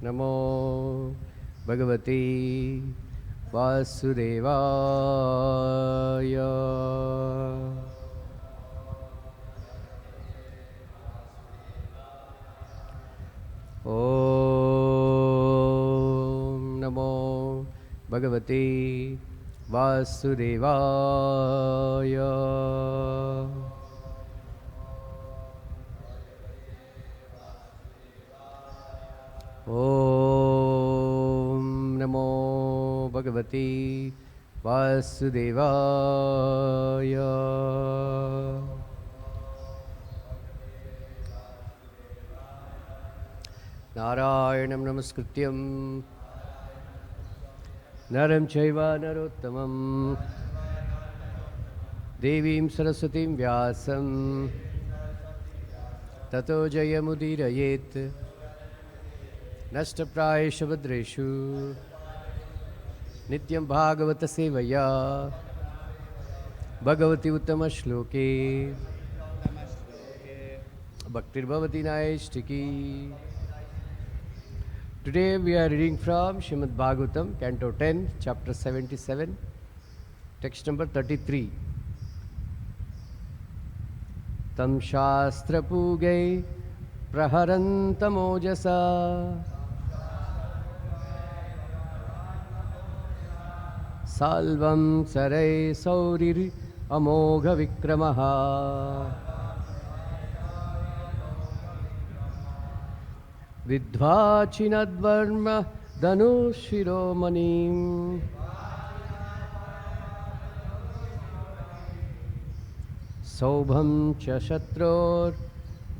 नमो भगवते वासुदेवाय। ॐ नमो भगवते वासुदेवाय। ॐ नमो भगवते वासुदेवाय। नारायणं नमस्कृत्यं नरं चैव नरोत्तमं देवीं सरस्वतीं व्यासं ततो जयमुदीरयेत्। नष्टप्रायेषु भद्रेषु नित्यं भागवत सेवया भगवति उत्तमश्लोके भक्तिर्भवति नैष्ठिकी। Today we are reading from Srimad Bhagavatam, Canto 10, Chapter 77, text number 33. Tam Shastra Pugai Praharantamojasa Salvam Sarai Saurir Amogha Vikramaha Vidvachinadvarma Dhanushiromani Sobham cha Shatror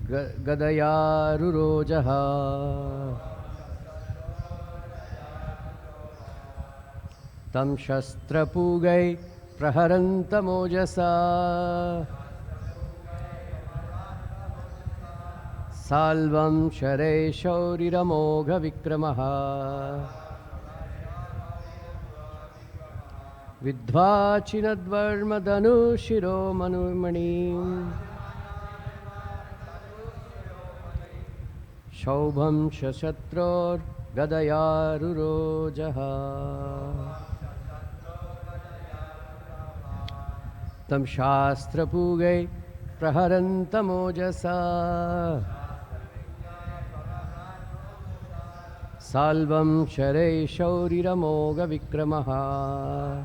Gadayarurojaha Tam Shastra Pugai Praharantamojasa Salvam Share Shauriramoga Vikramaha Vidvachinadvarma Dhanushiro Manumani Shobham Shashatror Gadayarurojaha Tam Shastra Pugai Praharantamojasa Salvam Share Shauriramoga Vikramaha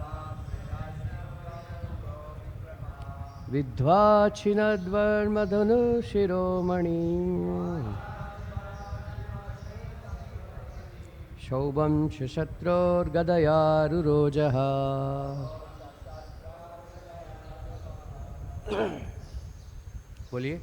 Vidvachinadvarma Dhanushiromani Shobham Shashatror Gadayarurojaha. बोलिए।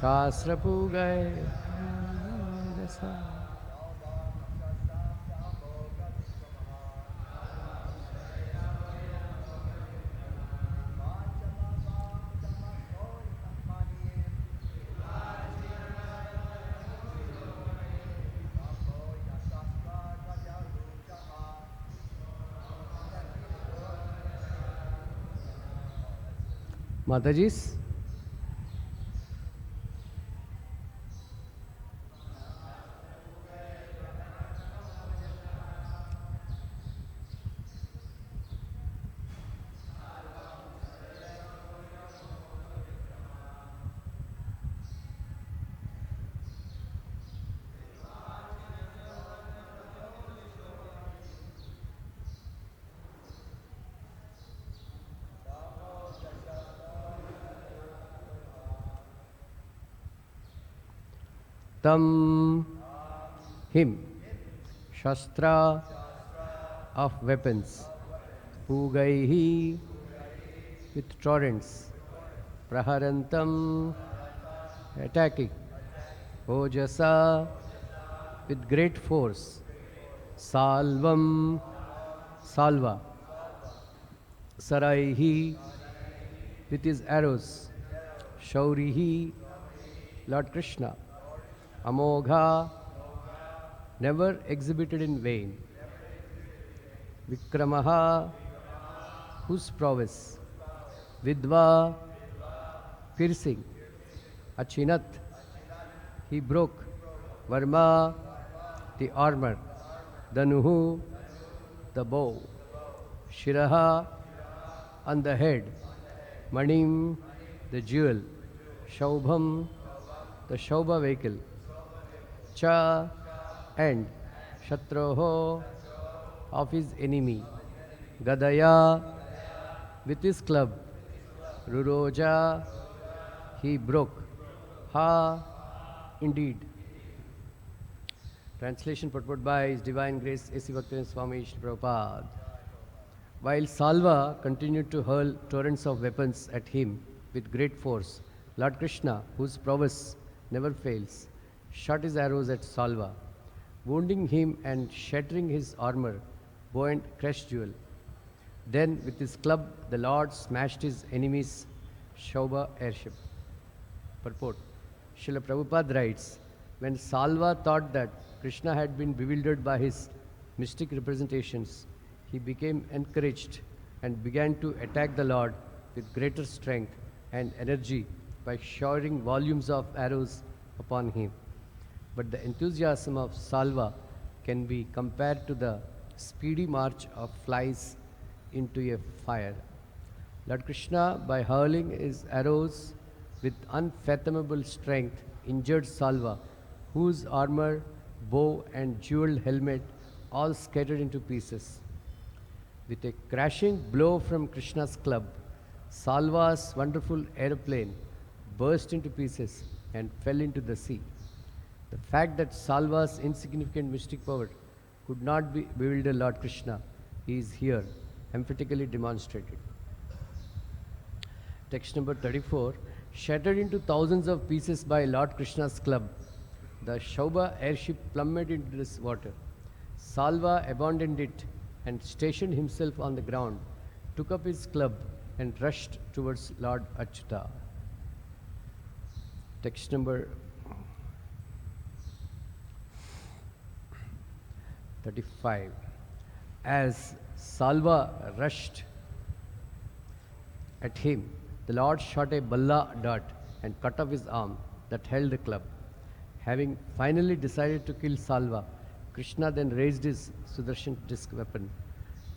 Shastra Pugai Mataji's. Tam, him, Shastra of weapons, Pugaihi with torrents, Praharantam attacking, Ojasa with great force, Salvam salva, Saraihi with his arrows, Shaurihi Lord Krishna, Amogha never exhibited in vain, Vikramaha whose prowess, Vidva piercing, Achinat he broke, Varma the armor, Danuhu the bow, Shiraha on the head, Manim the jewel, Shaubham the Shaubha vehicle, Cha and Shatroho of his enemy, Gadaya with his club, Ruroja he broke, Ha indeed. Translation purport by His Divine Grace A.C. Bhaktivinoda Swami Srila Prabhupada. While Salva continued to hurl torrents of weapons at him with great force, Lord Krishna, whose prowess never fails, shot his arrows at Salva, wounding him and shattering his armor, bow and crest jewel. Then with his club the Lord smashed his enemy's Shaubha airship. Purport. Srila Prabhupada writes, when Salva thought that Krishna had been bewildered by his mystic representations, he became encouraged and began to attack the Lord with greater strength and energy by showering volumes of arrows upon him. But the enthusiasm of Salva can be compared to the speedy march of flies into a fire. Lord Krishna, by hurling his arrows with unfathomable strength, injured Salva, whose armor, bow and jeweled helmet all scattered into pieces. With a crashing blow from Krishna's club, Salva's wonderful aeroplane burst into pieces and fell into the sea. The fact that Salva's insignificant mystic power could not bewilder Lord Krishna is here emphatically demonstrated. Text number 34. Shattered into thousands of pieces by Lord Krishna's club, the Shaubha airship plummeted into this water. Salva abandoned it and stationed himself on the ground, took up his club and rushed towards Lord Achyuta. Text number 35. As Salva rushed at him, the Lord shot a balla dart and cut off his arm that held the club. Having finally decided to kill Salva, Krishna then raised his Sudarshan disc weapon,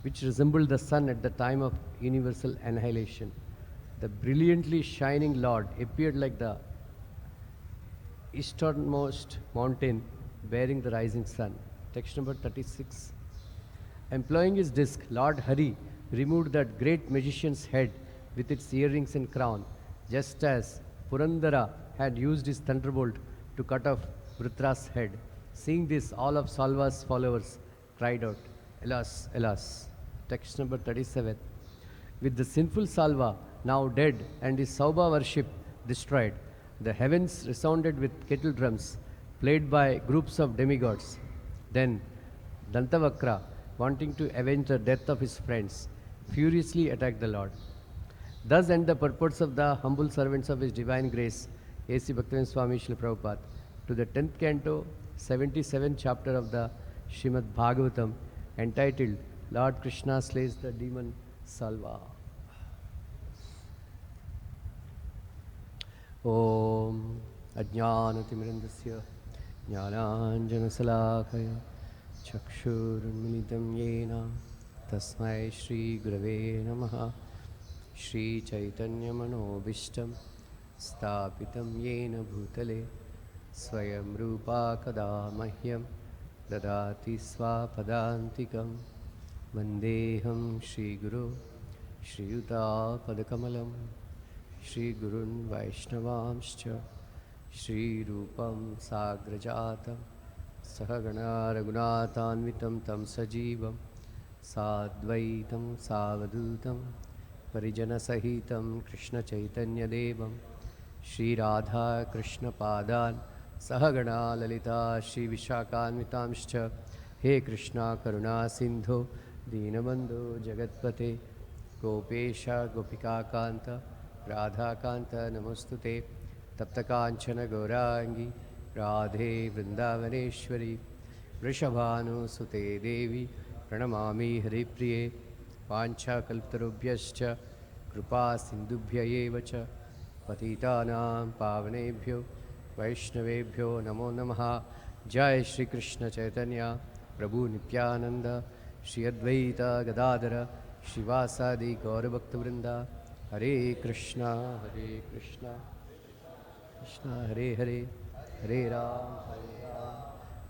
which resembled the sun at the time of universal annihilation. The brilliantly shining Lord appeared like the easternmost mountain bearing the rising sun. Text number 36. Employing his disc, Lord Hare removed that great magician's head with its earrings and crown, just as Purandara had used his thunderbolt to cut off Vritra's head. Seeing this, all of Salva's followers cried out, Alas, alas. Text number 37. With the sinful Salva now dead and his Saubha worship destroyed, the heavens resounded with kettle drums played by groups of demigods. Then Dantavakra, wanting to avenge the death of his friends, furiously attacked the Lord. Thus end the purports of the humble servants of His Divine Grace, A.C. Bhaktivinoda Swami Srila Prabhupada, to the 10th canto, 77th chapter of the Srimad Bhagavatam, entitled Lord Krishna Slays the Demon Salva. Om Ajnanatimrandasya Jnananjanasalakaya Chakshurunmilitam Yena Tasmai Shri Gurave Namaha Shri Chaitanya Manobishtam Stapitam Yena Bhutale Swayam Rupa Kada Mahyam Dadati Swapadantikam Vandeham Shri Guru Shri Yuta Padakamalam Shri Gurun Vaishnavamscha श्रीरूपं साग्रजातं सहगणा रघुनाथान्वितं तं सजीवं साद्वैतं सावधूतं परिजनसहितं कृष्णचैतन्यदेवं श्रीराधा कृष्णपादान् सहगणा ललिता श्रीविशाखान्वितांश्च हे कृष्णा करुणा सिन्धो दीनबन्धो जगत्पते गोपेश गोपिकान्त राधाकान्त नमोस्तुते तप्तकाञ्चन गौराङ्गी राधे वृन्दावनेश्वरी वृषभानुसुते देवी प्रणमामि हरिप्रिये वाञ्छाकल्पतरुभ्यश्च कृपा सिन्धुभ्य एव च पतितानां पावनेभ्यो वैष्णवेभ्यो नमो नमः। जय श्री कृष्ण चैतन्य प्रभु नित्यानंद श्री अद्वैत गदाधर श्रीवासादि गौरभक्तवृंद। हरे कृष्णा कृष्णा हरे हरे, हरे राम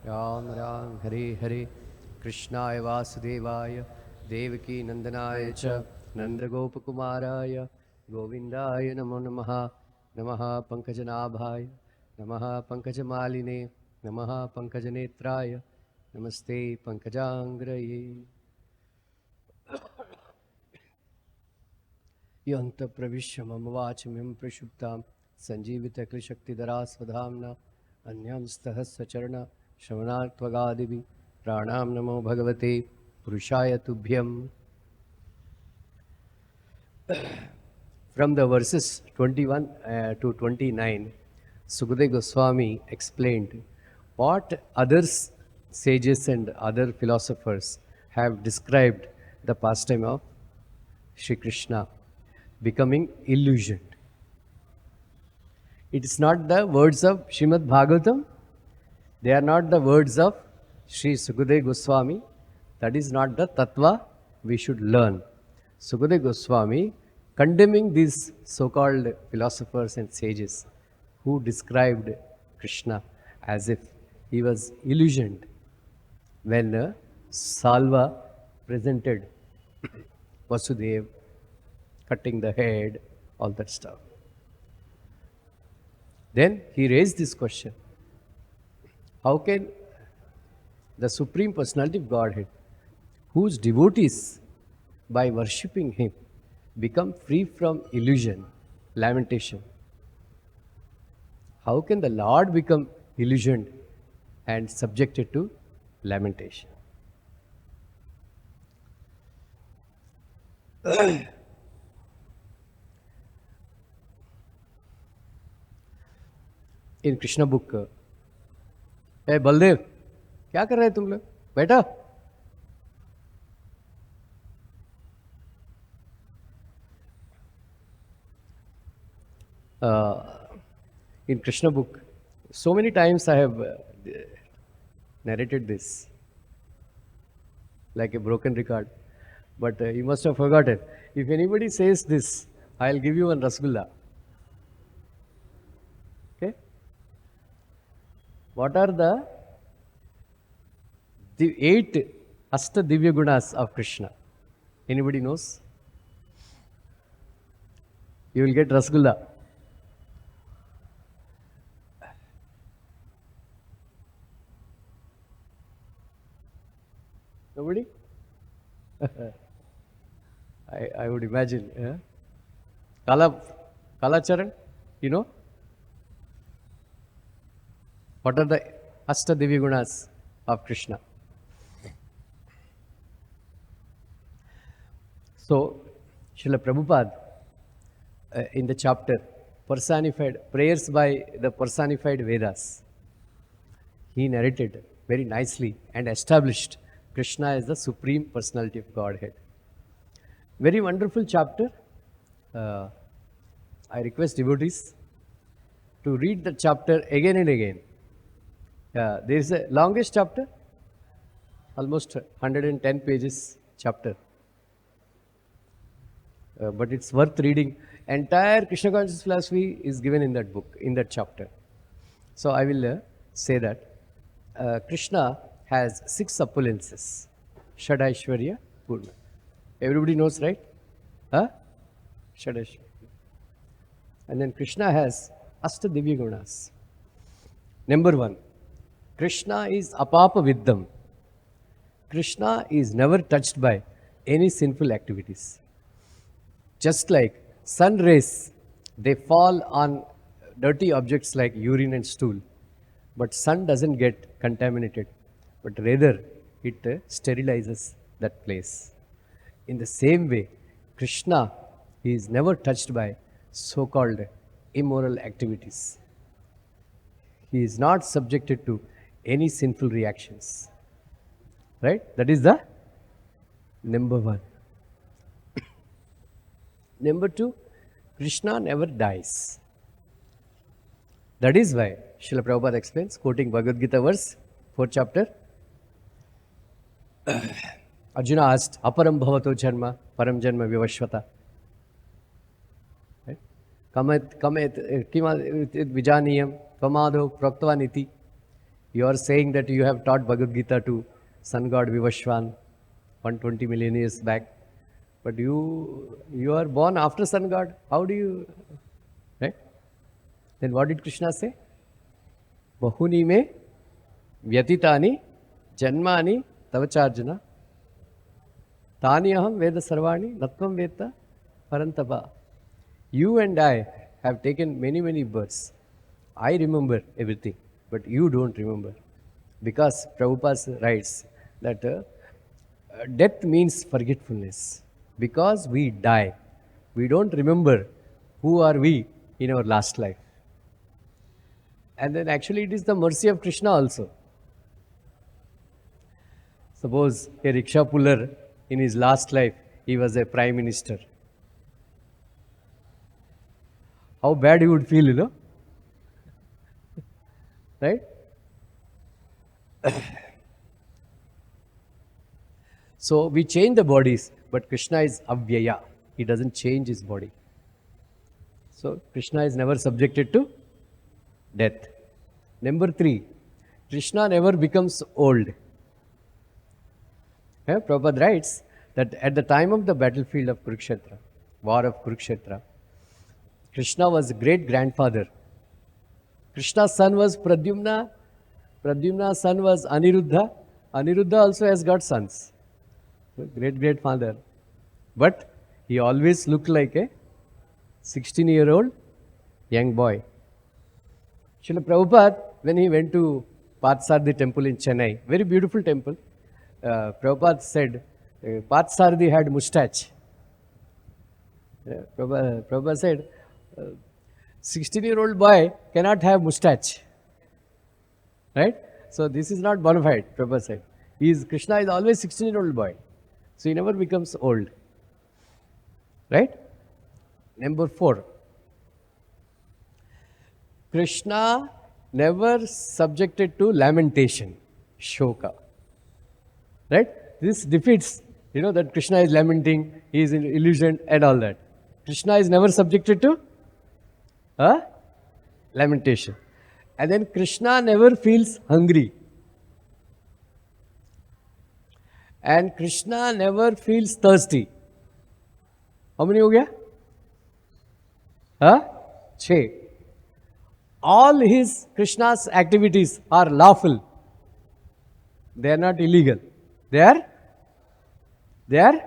राम राम हरे हरे। कृष्णाय वासुदेवाय देवकी नंदनाय च नंदगोपकुमाराय गोविंदाय नमो नमः। नमः पंकजनाभाय नमः पंकजमालिने नमः पंकजनेत्राय नमस्ते पंकजांग्रये। यन्तप्रविश्य मम वाचमिं प्रक्षुब्धां सञ्जीवितक्लिशक्तिधरा स्वधाम्ना अन्यां स्तः श्रवणात्वगादिभिः प्राणां नमो भगवते पुरुषाय तुभ्यं। From the verses 21 to 29, Sukadeva Goswami explained what other sages and other philosophers have described the pastime of Shri Krishna becoming illusioned. It is not the words of Srimad Bhagavatam, they are not the words of Sri Sukadeva Goswami, that is not the tattva we should learn. Sukadeva Goswami condemning these so-called philosophers and sages who described Krishna as if he was illusioned when Salva presented Vasudeva cutting the head, all that stuff. Then he raised this question: how can the Supreme Personality of Godhead, whose devotees by worshipping him become free from illusion, lamentation, how can the Lord become illusioned and subjected to lamentation? In Krishna book, hey Baldev, क्या कर रहे हैं तुम लोग? बैठा। In Krishna book, so many times I have narrated this like a broken record, but you must have forgotten. If anybody says this, I'll give you one rasgulla. Okay? What are the 8 Asta Divya Gunas of Krishna? Anybody knows? You will get rasgulla. Nobody? I would imagine. Yeah? Kalacharan, you know? What are the Asta Divya Gunas of Krishna? So, Srila Prabhupada, in the chapter personified prayers by the personified Vedas, he narrated very nicely and established Krishna as the Supreme Personality of Godhead. Very wonderful chapter. I request devotees to read the chapter again and again. There is a longest chapter, almost 110 pages chapter. But it's worth reading. Entire Krishna conscious philosophy is given in that book, in that chapter. So I will say that Krishna has 6 opulences. Shadaishwarya Purna. Everybody knows, right? Huh? Shadaishwarya. And then Krishna has Asta Divya Gunas. Number one, Krishna is apapa viddam. Krishna is never touched by any sinful activities. Just like sun rays, they fall on dirty objects like urine and stool. But sun doesn't get contaminated, but rather it sterilizes that place. In the same way, Krishna is never touched by so-called immoral activities. He is not subjected to any sinful reactions. Right? That is the number one. Number two, Krishna never dies. That is why Srila Prabhupada explains, quoting Bhagavad-gita verse, 4th chapter, Arjuna asked, Aparam bhavato janma, param janma vivashvata. Right? Kamet vijaniyam, tvamado praktavaniti. You are saying that you have taught Bhagavad-gita to sun god Vivashvan 120 million years back. But you are born after sun god. How do you... Right? Then what did Krishna say? Bahuni me vyatitani janmani tavacharjana tani aham veda sarvani natvam veta parantapa. You and I have taken many births. I remember everything, but you don't remember. Because Prabhupada writes that death means forgetfulness. Because we die, we don't remember who are we in our last life. And then actually it is the mercy of Krishna also. Suppose a rickshaw puller in his last life, he was a prime minister. How bad he would feel, you know? Right? So we change the bodies, but Krishna is avyaya. He doesn't change his body. So Krishna is never subjected to death. Number three, Krishna never becomes old. Prabhupada writes that at the time of the battlefield of Kurukshetra, war of Kurukshetra, Krishna was great-grandfather. Krishna's son was Pradyumna. Pradyumna's son was Aniruddha. Aniruddha also has got sons. Great-grandfather. But he always looked like a 16-year-old young boy. Srila Prabhupada, when he went to Parthasarathi temple in Chennai, very beautiful temple, Prabhupada said, Parthasarathi had moustache. Prabhupada said, 16-year-old boy cannot have moustache. Right? So this is not bona fide, Prabhupada said. Krishna is always 16-year-old boy. So he never becomes old. Right? Number four. Krishna never subjected to lamentation, shoka. Right? This defeats, that Krishna is lamenting, he is in illusion and all that. Krishna is never subjected to lamentation. And then Krishna never feels hungry. And Krishna never feels thirsty. How many ho gaya? 6. All his Krishna's activities are lawful. They are not illegal. They are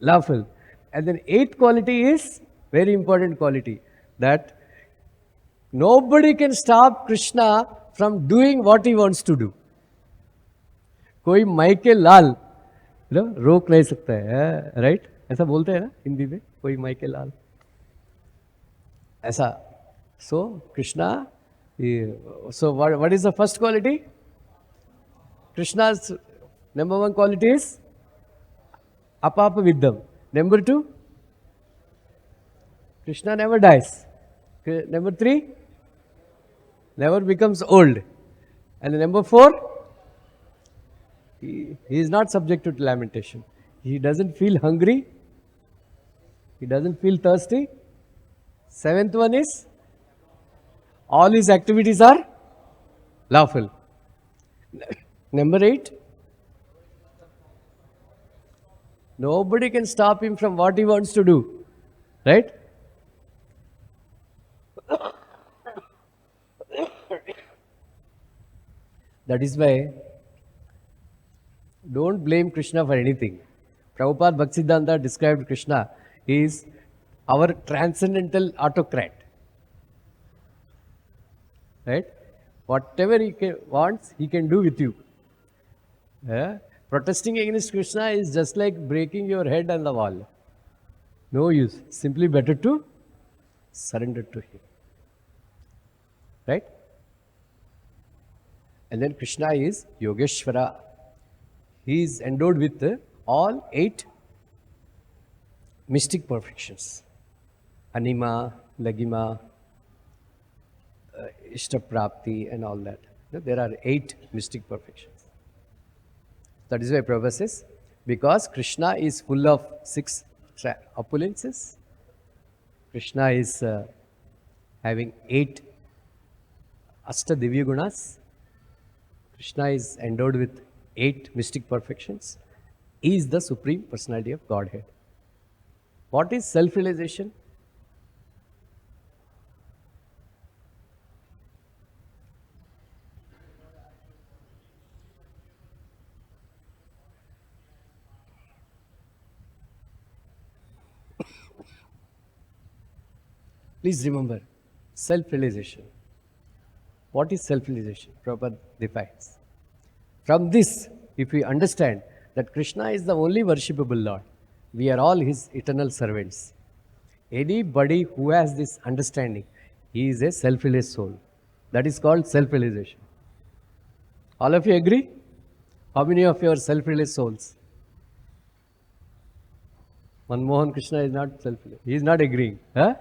lawful. And then 8th quality is very important quality, that nobody can stop Krishna from doing what he wants to do. कोई माइके लाल रोक नहीं सकता है, right? ऐसा बोलते हैं ना हिंदी में, कोई माइके लाल ऐसा. So Krishna, so what is the first quality? Krishna's number one quality is apapa viddam. Number 2, Krishna never dies. Number 3, never becomes old. And number 4, he is not subjected to lamentation. He doesn't feel hungry. He doesn't feel thirsty. 7th one is, all his activities are lawful. Number 8, nobody can stop him from what he wants to do. Right? That is why don't blame Krishna for anything. Prabhupada Bhaktisiddhanta described Krishna is our transcendental autocrat. Right? Whatever wants, he can do with you. Protesting against Krishna is just like breaking your head on the wall. No use. Simply better to surrender to him. Right? And then Krishna is Yogeshwara. He is endowed with all 8 mystic perfections. Anima, Lagima, Ishtaprapti and all that. There are 8 mystic perfections. That is why Prabhupada says, because Krishna is full of 6 opulences, Krishna is having 8 Ashtadivya Gunas, Krishna is endowed with 8 mystic perfections, he is the Supreme Personality of Godhead. What is self-realization? Please remember, self-realization. What is self-realization? Prabhupada defines. From this, if we understand that Krishna is the only worshipable Lord, we are all his eternal servants. Anybody who has this understanding, he is a self-realized soul. That is called self-realization. All of you agree? How many of you are self-realized souls? Manmohan Krishna is not self-realized. He is not agreeing. Huh?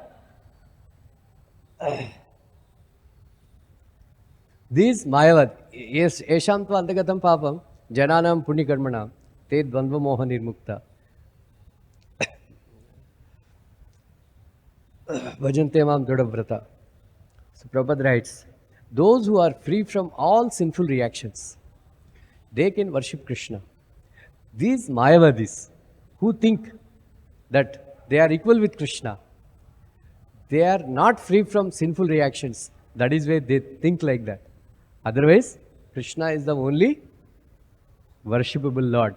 These Mayavad, yes, Esham tu antagatam papam, Jananam Punnikarmanam, Te Dvandva Moha Nirmukta. Bhajante Mam Dodavrata. So Prabhupada writes, those who are free from all sinful reactions, they can worship Krishna. These Mayavadis, who think that they are equal with Krishna, they are not free from sinful reactions. That is why they think like that. Otherwise, Krishna is the only worshipable Lord.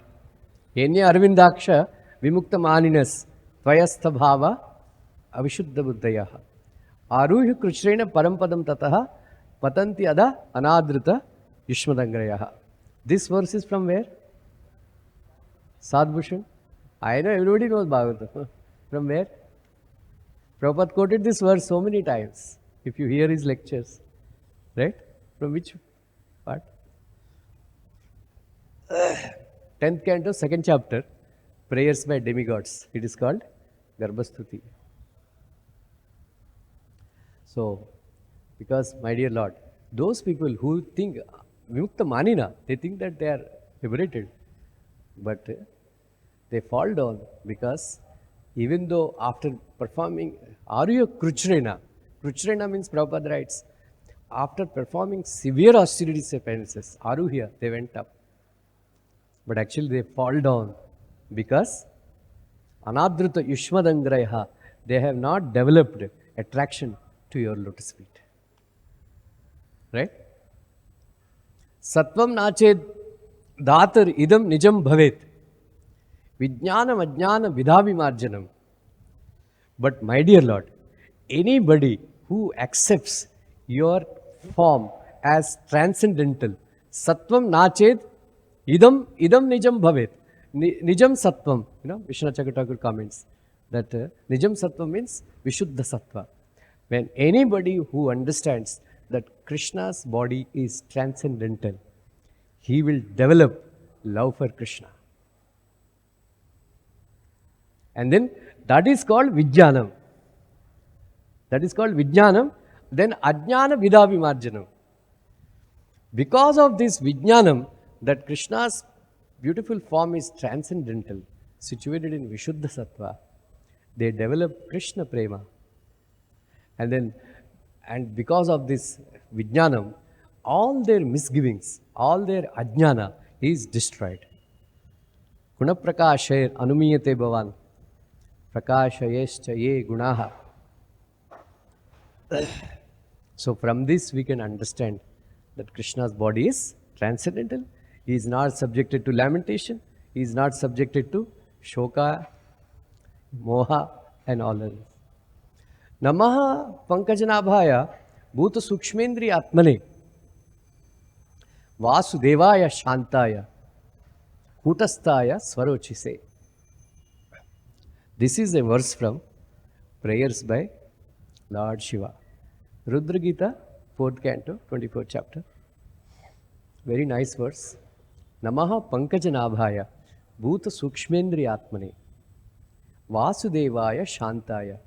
Enya Arvindaksha Vimukta Maninas Tvayastha Bhava Avishuddha Buddhayaha Aruhi Krishrena Parampadam Tataha Patanti Ada Anadrita Yushmadangrayaha. This verse is from where? Sadbhushan. I know everybody knows Bhagavatam. From where? Prabhupada quoted this verse so many times. If you hear his lectures. Right? From which part? 10th canto, 2nd chapter, Prayers by Demigods. It is called Garbhastuti. So, because, my dear Lord, those people who think, Vimukta Manina, they think that they are liberated. But they fall down because even though after performing, Arya Kruchrena, Kruchrena means Prabhupada writes, after performing severe austerities and penances, Aruhya, they went up. But actually they fall down because Anadruta Yushmadangrayaha, they have not developed attraction to your lotus feet. Right? Sattvam nached dhatar idam nijam bhavet. Vijnanam ajnana vidhavimarjanam. But my dear Lord, anybody who accepts your form as transcendental, sattvam nached idam nijam bhavet. Nijam sattvam, Vishwanath Chakravarti comments that nijam sattvam means vishuddha sattva. When anybody who understands that Krishna's body is transcendental, he will develop love for Krishna. And then that is called Vijnanam. That is called Vijnanam. Then Ajnana Vidhavimarjanam. Because of this Vijnanam, that Krishna's beautiful form is transcendental, situated in Vishuddha Sattva, they develop Krishna Prema. And because of this Vijnanam, all their misgivings, all their Ajnana is destroyed. Gunaprakashayar anumiyate bhavan prakashayescha ye gunaha. So from this we can understand that Krishna's body is transcendental. He is not subjected to lamentation. He is not subjected to shoka, moha, and all others. Namaha Pankajanabhaya Bhuta Sukshmendri Atmane Vasudevaya Shantaya Kutastaya Swarochise. This is a verse from prayers by Lord Shiva. Rudra Gita, 4th canto, 24th chapter. Very nice verse. Namaha Pankajanabhaya Bhuta Sukshmendri Atmane Vasudevaya Shantaya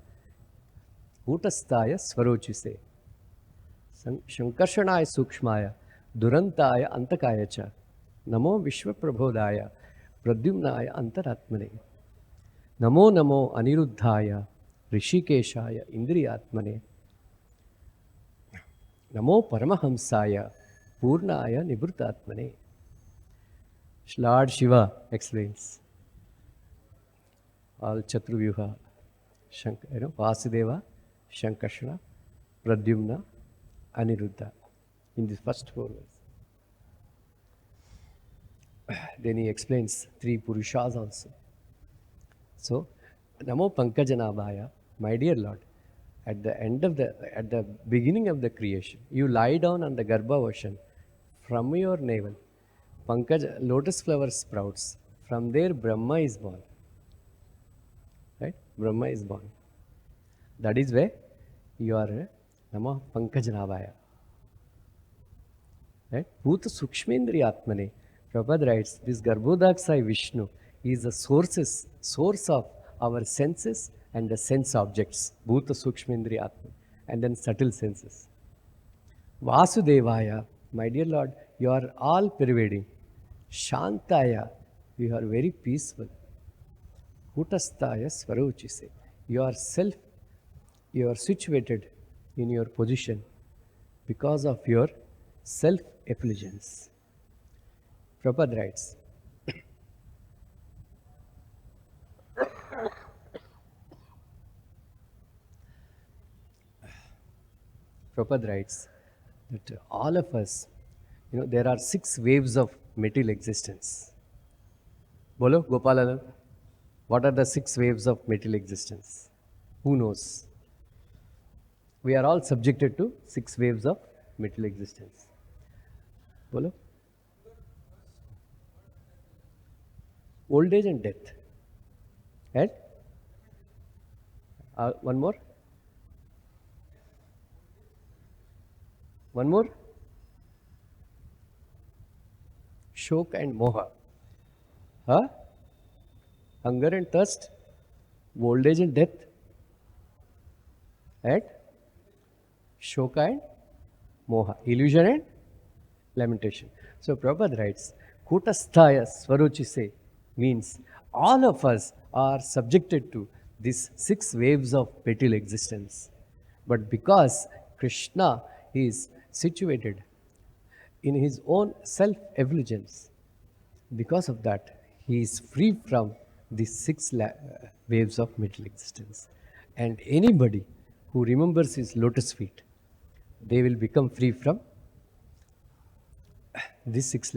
Kutastaya Swarochise. Shankarshanaaya Sukshmaya Durantaya Antakaya Cha Namo Vishwaprabhodaya Pradyumnaya Antaratmane Namo Namo Aniruddhaya Rishikeshaya Indriyatmane Namo Paramahamsaya Purnaya Nibrutatmane. Lord Shiva explains all Chatruvyuha, Vasudeva, Shankarshana, Pradyumna, Aniruddha in the first 4 verses. Then he explains 3 Purushas also. So, Namo Pankajanabhaya, my dear Lord, at the beginning of the creation, you lie down on the Garbha ocean. From your navel, Pankaj, lotus flower sprouts. From there, Brahma is born. Right? Brahma is born. That is where you are Nama Pankajanabhaya. Right? Bhuta Sukshmendri Atmane. Prabhupada writes, this Garbhodaksai Vishnu is the source of our senses and the sense objects. Bhuta Sukshmendri Atmane. And then subtle senses. Vasudevaya, my dear Lord, you are all pervading. Shantaya, you are very peaceful. Kutastaya Swarochise, you are situated in your position because of your self-effulgence. Prabhupada writes, that all of us, there are 6 waves of material existence. Bolo, Gopala, what are the 6 waves of material existence? Who knows? We are all subjected to 6 waves of material existence. Bolo? Old age and death. And? One more? One more? Shok and moha. Huh? Hunger and thirst, old age and death, and shoka and moha, illusion and lamentation. So Prabhupada writes, Kutastaya Swarochise means all of us are subjected to these 6 waves of material existence. But because Krishna is situated in his own self-effulgence, because of that, he is free from these 6 waves of material existence. And anybody who remembers his lotus feet, they will become free from these 6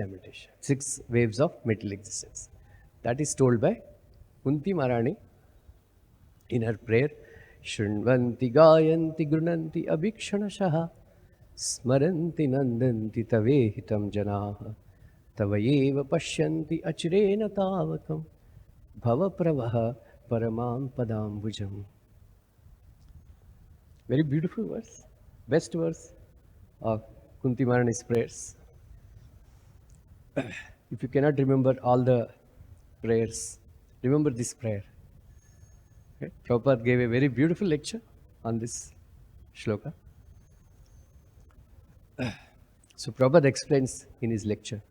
waves of material existence. That is told by Kunti Maharani in her prayer, Shrinvanti Gayanti Grunanti Abhikshanashaha Smaranti Nandanti Tavehitam Janaha Tavayeva Pashyanti Achirena Tavatam Bhava Pravaha Paramam Padam Vujam. Very beautiful verse, best verse of Kunti Maharani's prayers. If you cannot remember all the prayers, remember this prayer. Okay? Prabhupada gave a very beautiful lecture on this shloka. So Prabhupada explains in his lecture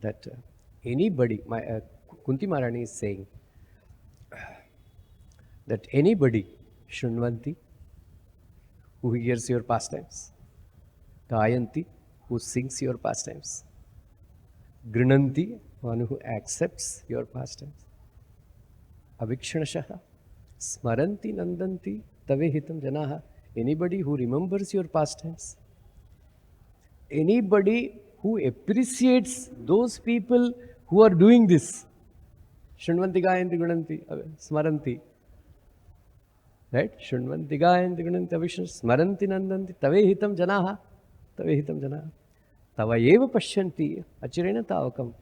that anybody, Kunti Maharani is saying that anybody, Shrinvanti, who hears your pastimes, Gayanti, who sings your pastimes, Grinanti, one who accepts your pastimes, Avikshanashaha, Smaranti Nandanti Tavehitam Janaha, anybody who remembers your pastimes, anybody who appreciates those people who are doing this. Shrunvanti gayanti gunanti smaranti. Right? Shrunvanti gayanti gunanti avishnu smaranti nandanti tavehitam janaha. Tavehitam janaha. Tavayeva pashyanti achirena tavakam.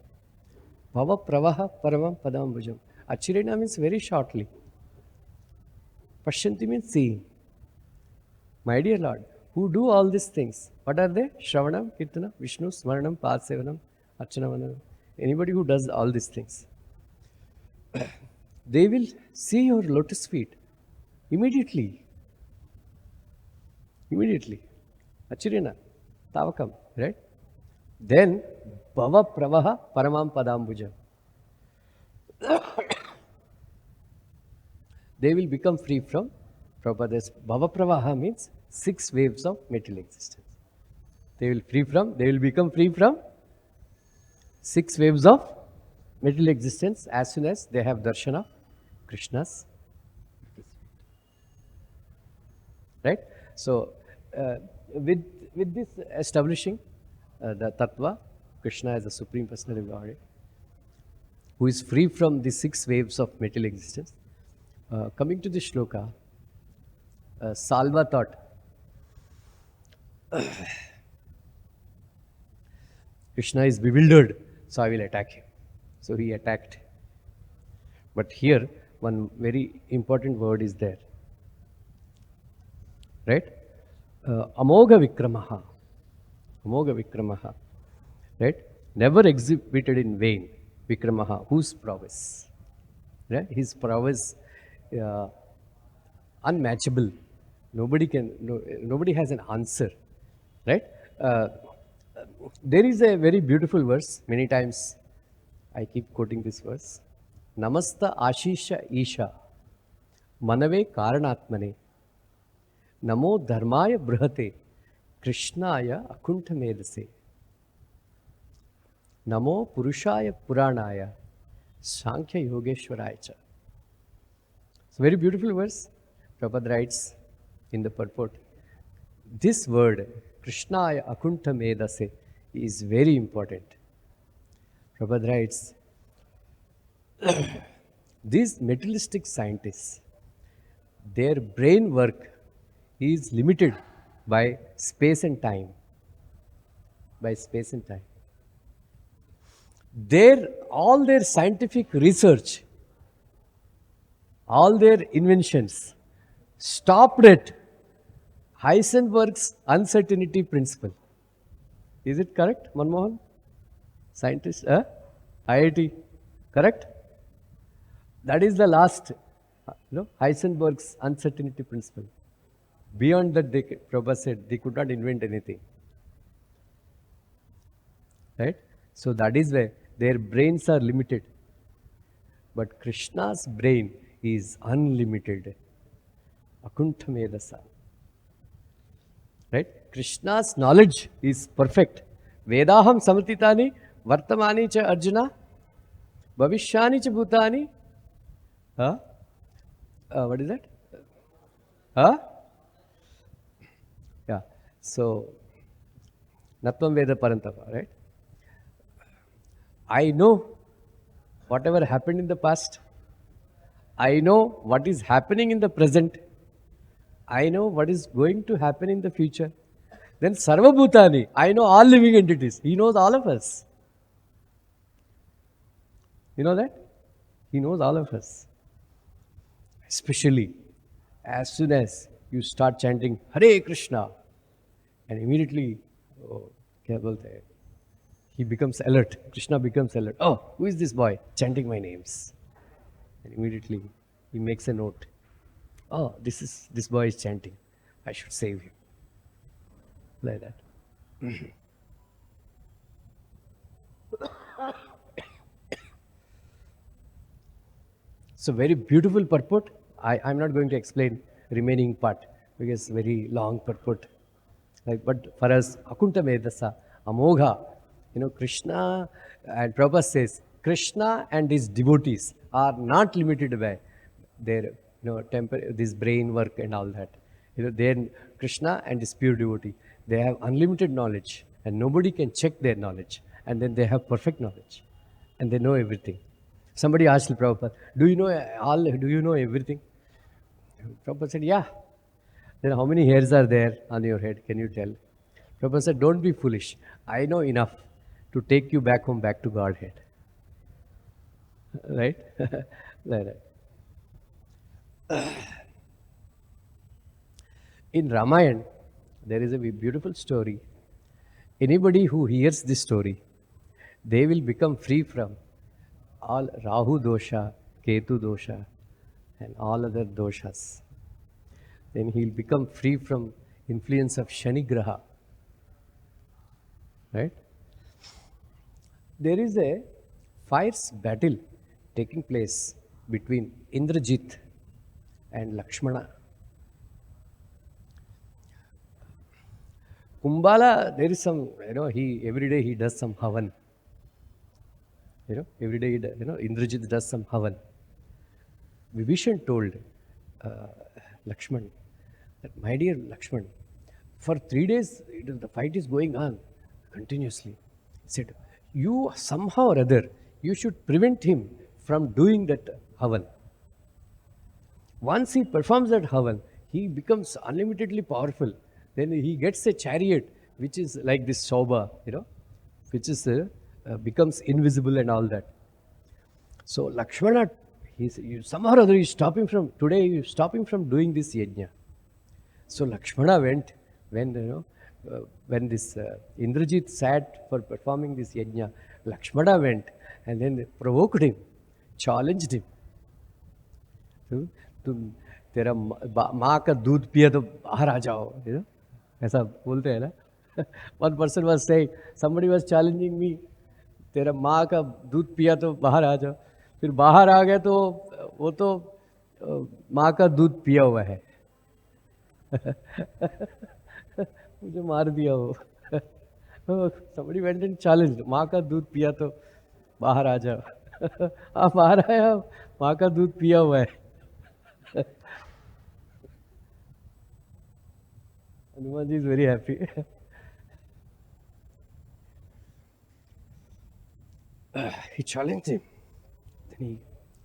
Bhava pravaha paramam padam bhujam. Achirena means very shortly. Pashyanti means seeing. My dear Lord, who do all these things, what are they? Shravanam, Kirtanam, Vishnu, Smaranam, Pasevanam, Archanavanam. Anybody who does all these things, they will see your lotus feet immediately. Immediately. Achirena, Tavakam, right? Then, Bhava Pravaha Paramam Padambuja. They will become free from Prabhupada's Bhava Pravaha means 6 waves of material existence. They will become free from 6 waves of material existence as soon as they have darshan of Krishna's. Right? So, with this establishing the Tattva, Krishna as the Supreme Personality of Godhead, who is free from the 6 waves of material existence, coming to the shloka, Salva thought, Krishna is bewildered, so I will attack him. So he attacked. But here, one very important word is there. Right? Amogha Vikramaha. Amogha Vikramaha. Right? Never exhibited in vain. Vikramaha, whose prowess? Right? His prowess unmatchable. Nobody has an answer. Right? There is a very beautiful verse. Many times I keep quoting this verse. Namasta Ashisha Isha Manave Karanatmane Namo Dharmaya Brihate Krishnaya Akuntha Medase Namo Purushaya Puranaya Sankhya Yogeshwaraya Cha. It's a very beautiful verse. Prabhupada writes in the purport. This word, Krishnaya Akuntha Medase, is very important. Prabhupada writes, these materialistic scientists, their brain work is limited by space and time. By space and time. All their scientific research, all their inventions stopped at Heisenberg's uncertainty principle. Is it correct, Manmohan? Scientist, IIT, correct? That is the last, Heisenberg's uncertainty principle. Beyond that, Prabhupada said they could not invent anything. Right? So that is why their brains are limited. But Krishna's brain is unlimited. Akuntha Medasa. Right? Krishna's knowledge is perfect. Vedaham samatitani vartamani cha Arjuna bhavishyani cha bhutani. What is that? Yeah. So, Natvam Veda Parantapa, right? I know whatever happened in the past. I know what is happening in the present. I know what is going to happen in the future. Then Sarva Bhutani, I know all living entities. He knows all of us. You know that? He knows all of us. Especially as soon as you start chanting Hare Krishna, and immediately, he becomes alert. Krishna becomes alert. Oh, who is this boy chanting my names? And immediately he makes a note. Oh, this boy is chanting. I should save him. Like that. So very beautiful purport. I'm not going to explain remaining part because very long purport. But for us, Akunta Medasa, Amogha, Krishna, and Prabhupada says, Krishna and his devotees are not limited by their, this brain work and all that. Then Krishna and his pure devotee, they have unlimited knowledge and nobody can check their knowledge. And then they have perfect knowledge, and they know everything. Somebody asked Prabhupada, do you know everything? Prabhupada said, yeah. Then how many hairs are there on your head? Can you tell? Prabhupada said, don't be foolish. I know enough to take you back home, back to Godhead. Right? Right. In Ramayana, there is a beautiful story. Anybody who hears this story, they will become free from all Rahu dosha, Ketu dosha, and all other doshas. Then he'll become free from influence of Shani Graha. Right? There is a fierce battle taking place between Indrajit and Lakshmana. Kumbhala, there is some, every day he does some havan. Every day, Indrajit does some havan. Vibhishan told Lakshman that, my dear Lakshman, for 3 days the fight is going on continuously. He said, you somehow or other, you should prevent him from doing that havan. Once he performs that havan, he becomes unlimitedly powerful. Then he gets a chariot which is like this Shobha, which is becomes invisible and all that. So Lakshmana, you somehow or other, you stop him from doing this yajna. So Lakshmana went when this Indrajit sat for performing this yajna. Lakshmana went and then provoked him, challenged him. तुम तेरा माँ का दूध पिया तो बाहर आ जाओ, ऐसा बोलते हैं ना. One person was saying, somebody was challenging me, तेरा माँ का दूध पिया तो बाहर आ जाओ. फिर बाहर आ गया तो वो तो माँ का दूध पिया हुआ है. मुझे मार दिया वो. Somebody went and challenged, माँ का दूध पिया तो बाहर आ जाओ. आप बाहर आया, माँ का दूध पिया हुआ है. Hanumanji is very happy. He challenged him.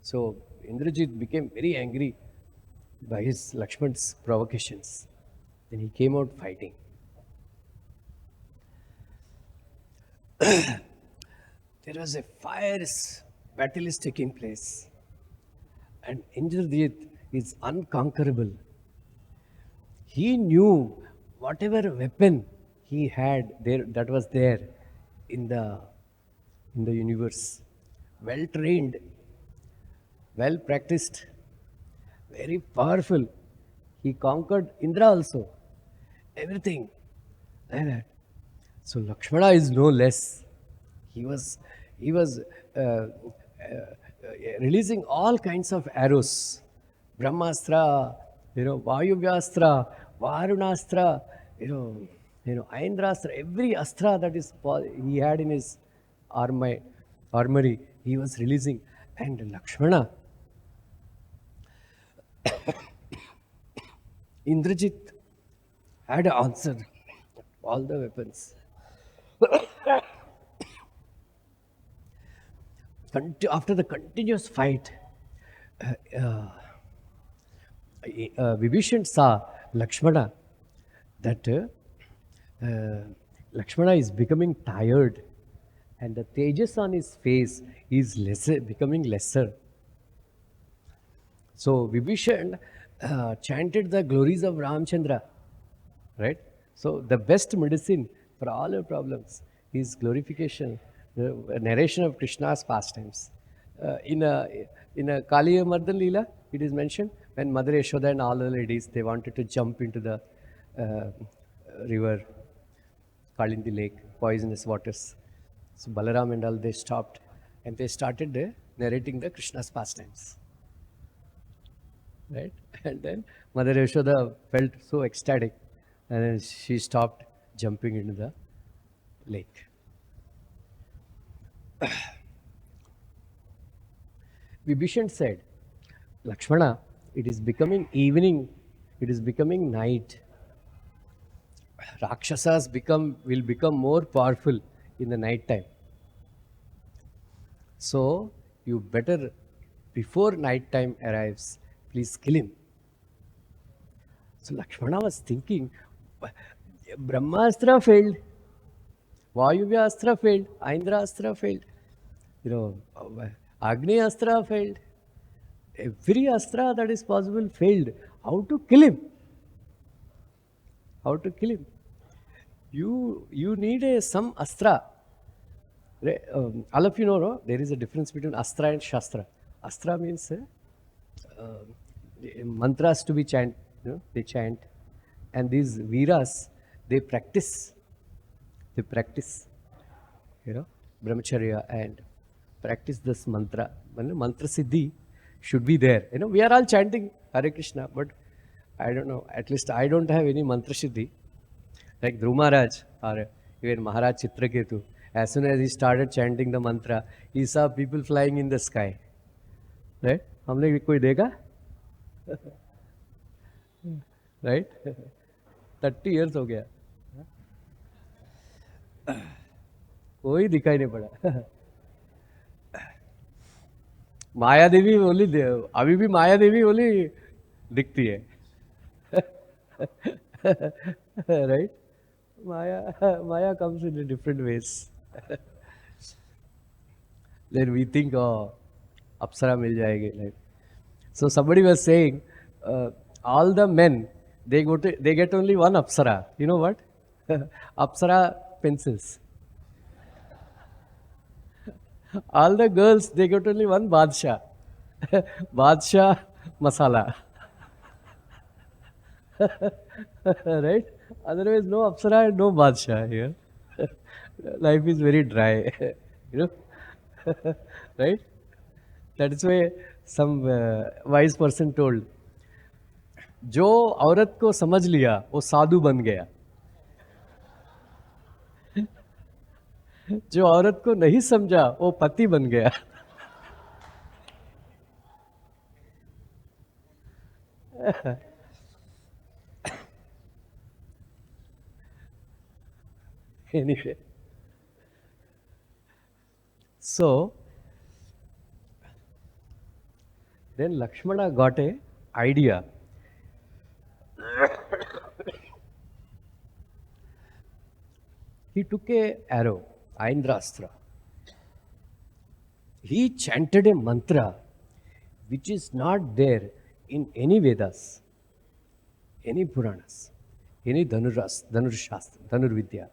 So Indrajit became very angry by his Lakshman's provocations. Then he came out fighting. There was a fierce battle is taking place, and Indrajit is unconquerable. He knew whatever weapon he had there, that was there in the universe, well trained, well practiced, very powerful. He conquered Indra also, everything like that. So Lakshmana is no less. He was releasing all kinds of arrows, Brahmastra, Vayuvyastra, Varunastra, Aindrastra, every astra that is he had in his armory, he was releasing. And Lakshmana, Indrajit had answered all the weapons. After the continuous fight, Vibhishan saw Lakshmana, that Lakshmana is becoming tired and the tejas on his face is becoming lesser. So Vibhishan chanted the glories of Ramchandra, right? So the best medicine for all your problems is glorification, the narration of Krishna's pastimes. In a Kaliya Mardan Leela, it is mentioned when Mother Yashoda and all the ladies, they wanted to jump into the river, Kalindi lake, poisonous waters. So Balaram and all, they stopped and they started narrating the Krishna's pastimes. Right? And then Mother Yashoda felt so ecstatic and then she stopped jumping into the lake. Vibhishan said, Lakshmana, it is becoming evening, it is becoming night. Rakshasas will become more powerful in the night time. So you better, before night time arrives, please kill him. So Lakshmana was thinking, Brahmastra failed, Vayuvya Astra failed, Indra Astra failed, Agni Astra failed. Every Astra that is possible failed. How to kill him? How to kill him? You need some Astra. All of you know, no? There is a difference between Astra and Shastra. Astra means mantras to be chant, they chant. And these Veeras, they practice, brahmacharya and practice this mantra. Mantra siddhi should be there. We are all chanting Hare Krishna, but I don't know, at least I don't have any mantra siddhi. Like Dhruv Maharaj or even Maharaj Chitraketu, as soon as he started chanting the mantra, he saw people flying in the sky. Right? हमने कोई देखा? Right? 30 years हो गया, कोई दिखाई नहीं पड़ा. माया देवी बोली, अभी भी माया देवी बोली दिखती है. Right? Maya comes in different ways. Then we think, oh, Apsara mil jayegi. Like, so somebody was saying, all the men, they get only one Apsara. You know what? Apsara pencils. All the girls, they got only one Badshah. Badshah masala. Right? Otherwise, no Apsara and no Badshah here. Life is very dry. Right? That is why some wise person told, जो औरत को समझ लिया वो साधु बन गया, जो औरत को नहीं समझा वो पति बन गया. Anyway, so then Lakshmana got a idea. He took a arrow, Aindrastra. He chanted a mantra which is not there in any Vedas, any Puranas, any Dhanurshastra, Dhanurvidya.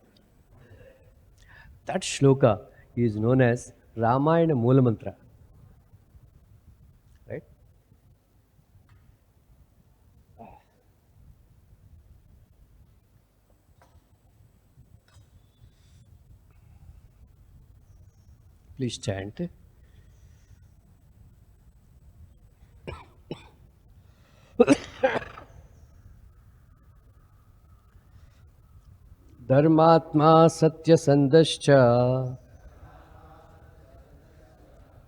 That shloka is known as Ramayana Moola Mantra. Right? Please chant. Dharmatma satya sandascha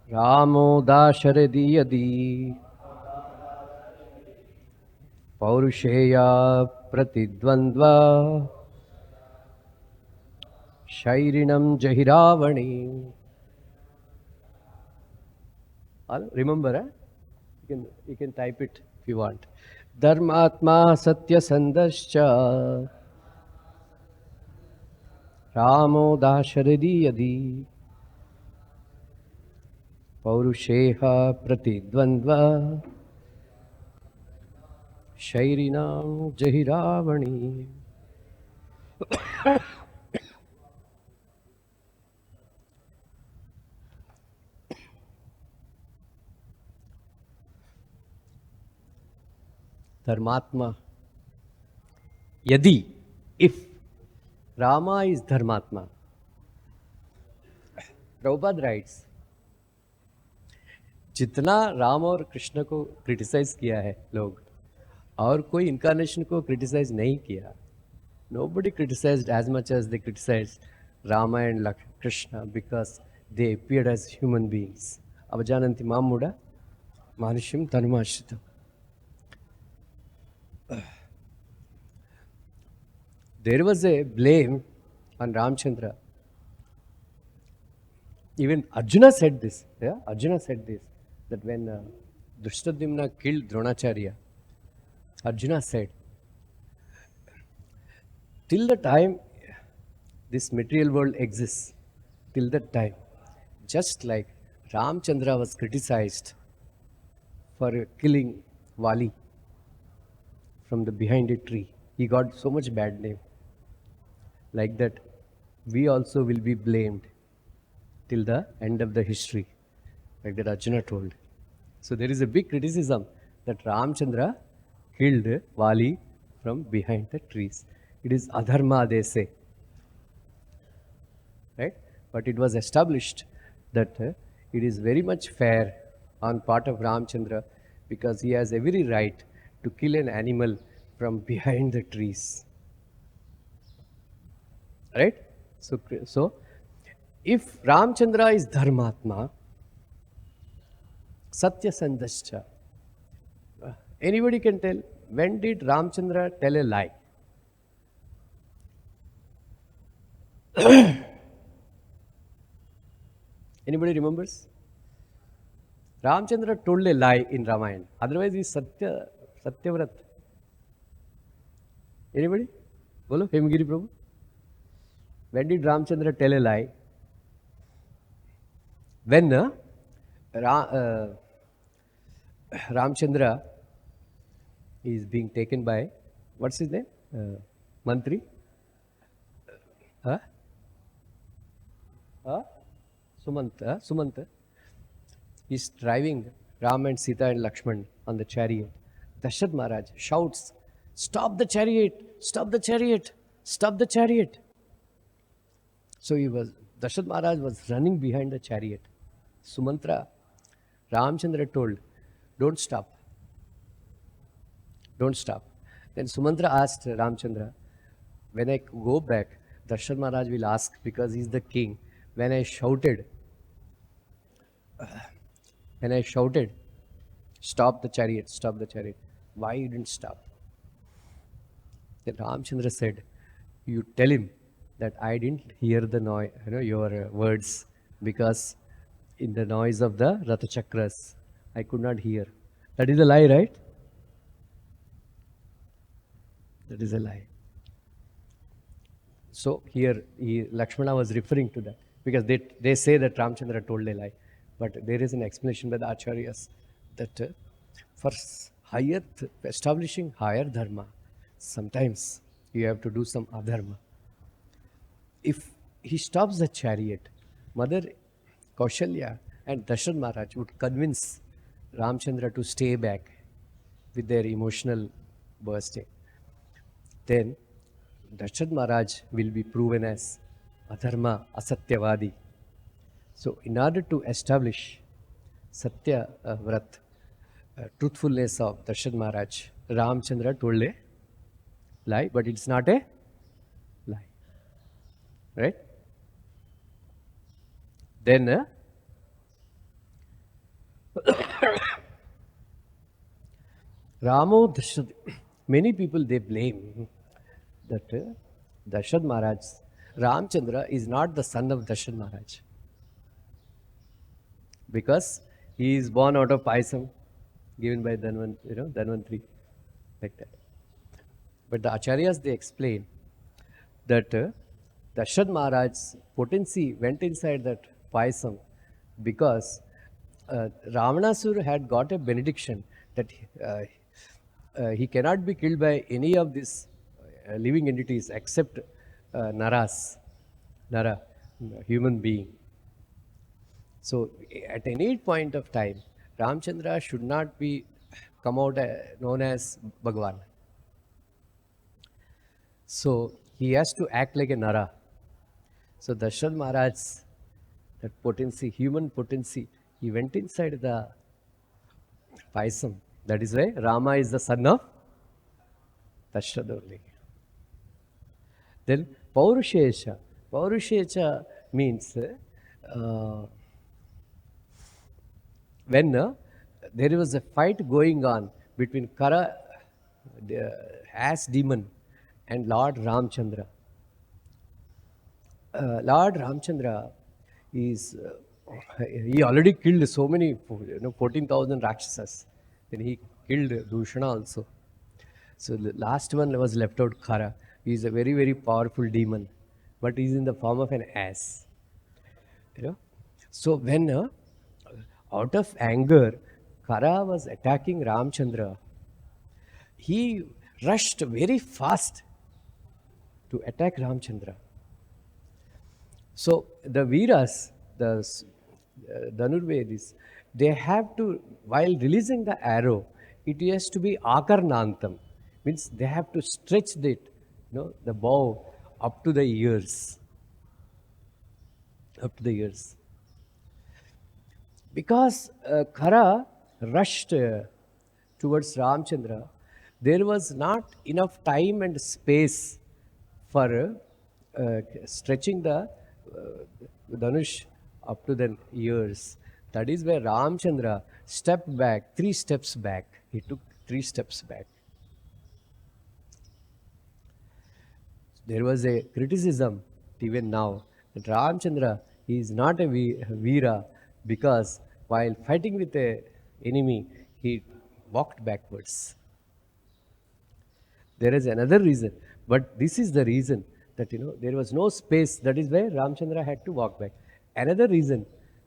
Ramo dasharadi yadi Paurusheya pratidvandva Shairinam jahiravani. Remember, you can type it if you want. Dharmatma satya sandascha Ramo dasharadi yadi Paurusheha pratidvandva Shairinam jahiravani. Dharmatma. Yadi, if Rama is Dharmatma. Prabhupada writes, जितना राम और कृष्ण को criticise किया है लोग, और कोई incarnation को criticise नहीं किया. Nobody criticized as much as they criticized Rama and Krishna because they appeared as human beings. Avajananti Mamuda, Manishim Tanumashritam. There was a blame on Ramchandra. Even Arjuna said this. Yeah? Arjuna said this, that when Drishtadyumna killed Dronacharya, Arjuna said, till the time this material world exists, till that time, just like Ramchandra was criticized for killing Vali from the behind a tree, he got so much bad name. Like that, we also will be blamed till the end of the history, like that Arjuna told. So there is a big criticism that Ramchandra killed Vali from behind the trees. It is adharma, they say. Right? But it was established that it is very much fair on part of Ramchandra, because he has every right to kill an animal from behind the trees. Right? So if Ramchandra is Dharmatma, Satya Sandhya, anybody can tell, when did Ramchandra tell a lie? Anybody remembers? Ramchandra told a lie in Ramayana. Otherwise, he is Satyavrat. Anybody? Bolo, Hemgiri Prabhu. When did Ramchandra tell a lie? When Ramchandra is being taken by, what's his name? Mantri? Sumant. He's driving Ram and Sita and Lakshman on the chariot. Dasharatha Maharaj shouts, "Stop the chariot! Stop the chariot! Stop the chariot!" So Dasharatha Maharaj was running behind the chariot. Sumantra, Ramchandra told, "Don't stop. Don't stop." Then Sumantra asked Ramchandra, "When I go back, Darshan Maharaj will ask, because he's the king, when I shouted, stop the chariot, why you didn't stop?" Then Ramchandra said, "You tell him that I didn't hear the noise, your words, because in the noise of the Ratha Chakras, I could not hear." That is a lie, right? That is a lie. So here Lakshmana was referring to that, because they say that Ramchandra told a lie. But there is an explanation by the Acharyas that for establishing higher dharma, sometimes you have to do some adharma. If he stops the chariot, Mother Kaushalya and Darshan Maharaj would convince Ramchandra to stay back with their emotional bursting. Then Darshan Maharaj will be proven as adharma, asatyavadi. So in order to establish Satya Vrat, truthfulness of Darshan Maharaj, Ramchandra told a lie, but it's not a lie. Right? Then Ramo Dasharatha, many people they blame that Darshan Maharaj, Ramchandra is not the son of Darshan Maharaj, because he is born out of Paisam given by Dhanvantri, like that. But the Acharyas, they explain that Darshan Maharaj's potency went inside that Paisam because Ravanasura had got a benediction that he cannot be killed by any of these living entities except Nara, human being. So at any point of time, Ramchandra should not be come out known as Bhagavan. So he has to act like a Nara. So Darshan Maharaj, that potency, human potency, he went inside the Paisam. That is why Rama is the son of Dasharatha only. Then Paurushesha. Paurushesha means when there was a fight going on between Kara, the ass demon, and Lord Ramchandra. Lord Ramchandra is, he already killed so many, 14,000 Rakshasas. Then he killed Dushana also. So the last one was left out, Khara. He is a very, very powerful demon, but he is in the form of an ass. So when out of anger, Khara was attacking Ramchandra, he rushed very fast to attack Ramchandra. So the Veeras, the Dhanurvedis, they have to, while releasing the arrow, it has to be akarnantam. Means they have to stretch the bow up to the ears. Up to the ears. Because Khara rushed towards Ramchandra, there was not enough time and space for stretching the Dhanush up to the ears. That is where Ramchandra stepped back, 3 steps back. He took 3 steps back. There was a criticism even now that Ramchandra is not a Veera because while fighting with the enemy, he walked backwards. There is another reason, but this is the reason that there was no space. That is why Ramchandra had to walk back. Another reason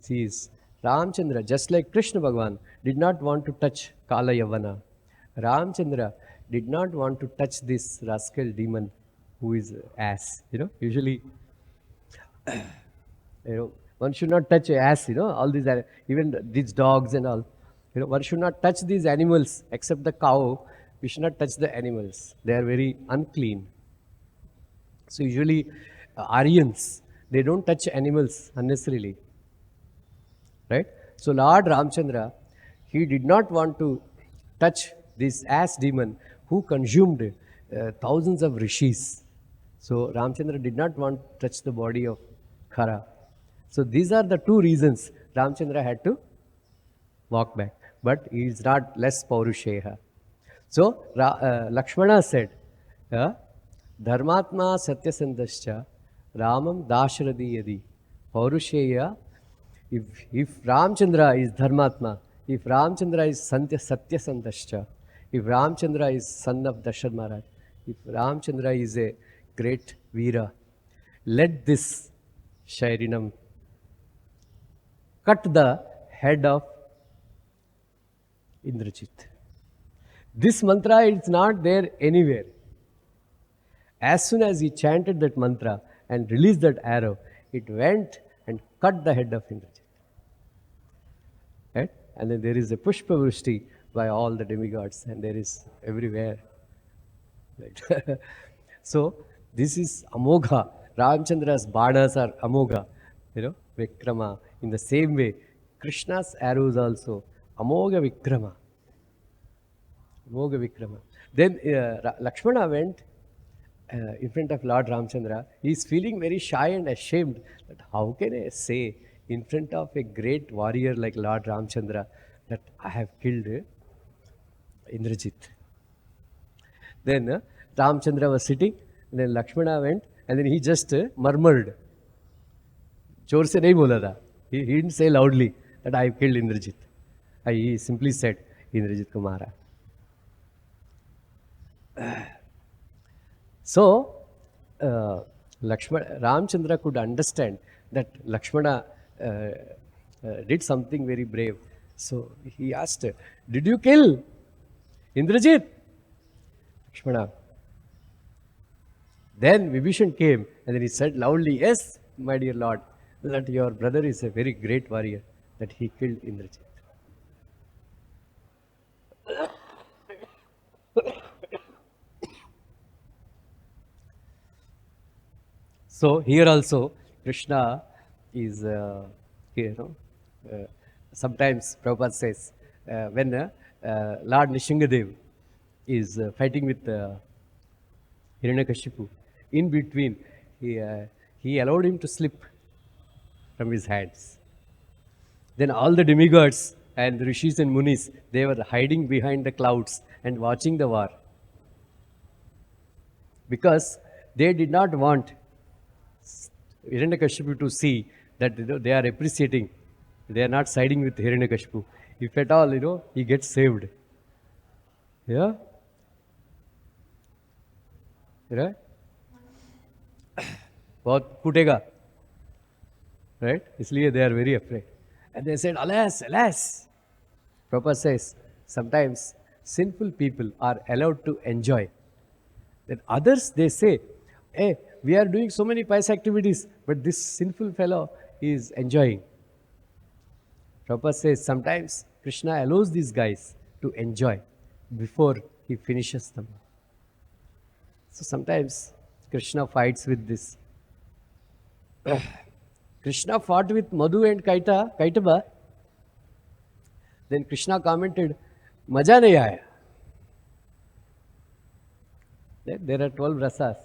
is Ramchandra, just like Krishna Bhagavan, did not want to touch Kala Yavana. Ramchandra did not want to touch this rascal demon who is ass. Usually, one should not touch ass. All these, even these dogs and all. One should not touch these animals except the cow. We should not touch the animals. They are very unclean. So usually Aryans, they don't touch animals unnecessarily. Right? So Lord Ramchandra, he did not want to touch this ass demon who consumed thousands of rishis. So Ramchandra did not want to touch the body of Khara. So these are the 2 reasons Ramchandra had to walk back. But he is not less Paurusheya. So Lakshmana said, Dharmatma Satyasandascha Ramam Dasharadi Yadi Paurusheya. If Ramchandra is Dharmatma, if Ramchandra is Satyasandascha, if Ramchandra is son of Dasharatha Maharaj, if Ramchandra is a great Veera, let this Shairinam cut the head of Indrajit. This mantra is not there anywhere. As soon as he chanted that mantra and released that arrow, it went and cut the head of Indrajit. Right? And then there is a Pushpa Vrishti by all the demigods, and there is everywhere. Right? So this is Amogha. Ramchandra's banas are Amogha. Vikrama. In the same way, Krishna's arrows also Amogha Vikrama. Amogha Vikrama. Then Lakshmana went in front of Lord Ramchandra. He is feeling very shy and ashamed that how can I say in front of a great warrior like Lord Ramchandra that I have killed Indrajit. Then Ramchandra was sitting, and then Lakshmana went, and then he just murmured. Chor se nahi bola tha. He didn't say loudly that I have killed Indrajit. He simply said, Indrajit ko mara. So, Ramchandra could understand that Lakshmana did something very brave. So he asked, did you kill Indrajit? Lakshmana. Then Vibhishan came and then he said loudly, yes, my dear Lord, that your brother is a very great warrior, that he killed Indrajit. So here also Krishna is, sometimes Prabhupada says, when Lord Nishingadev is fighting with Hiranyakashipu, in between he allowed him to slip from his hands. Then all the demigods and the rishis and munis, they were hiding behind the clouds and watching the war. because they did not want Hiranyakashipu to see that they are appreciating, they are not siding with Hiranyakashipu. If at all, he gets saved. Yeah? Right? बहुत कूटेगा, right? इसलिए they are very afraid. And they said, alas, alas. Prabhupada says, sometimes sinful people are allowed to enjoy. Then others, they say, hey, we are doing so many pious activities, but this sinful fellow is enjoying. Prabhupada says, sometimes Krishna allows these guys to enjoy before he finishes them. So sometimes Krishna fights with this. Krishna fought with Madhu and Kaitaba. Then Krishna commented, Maja nahi aaya. There are 12 rasas.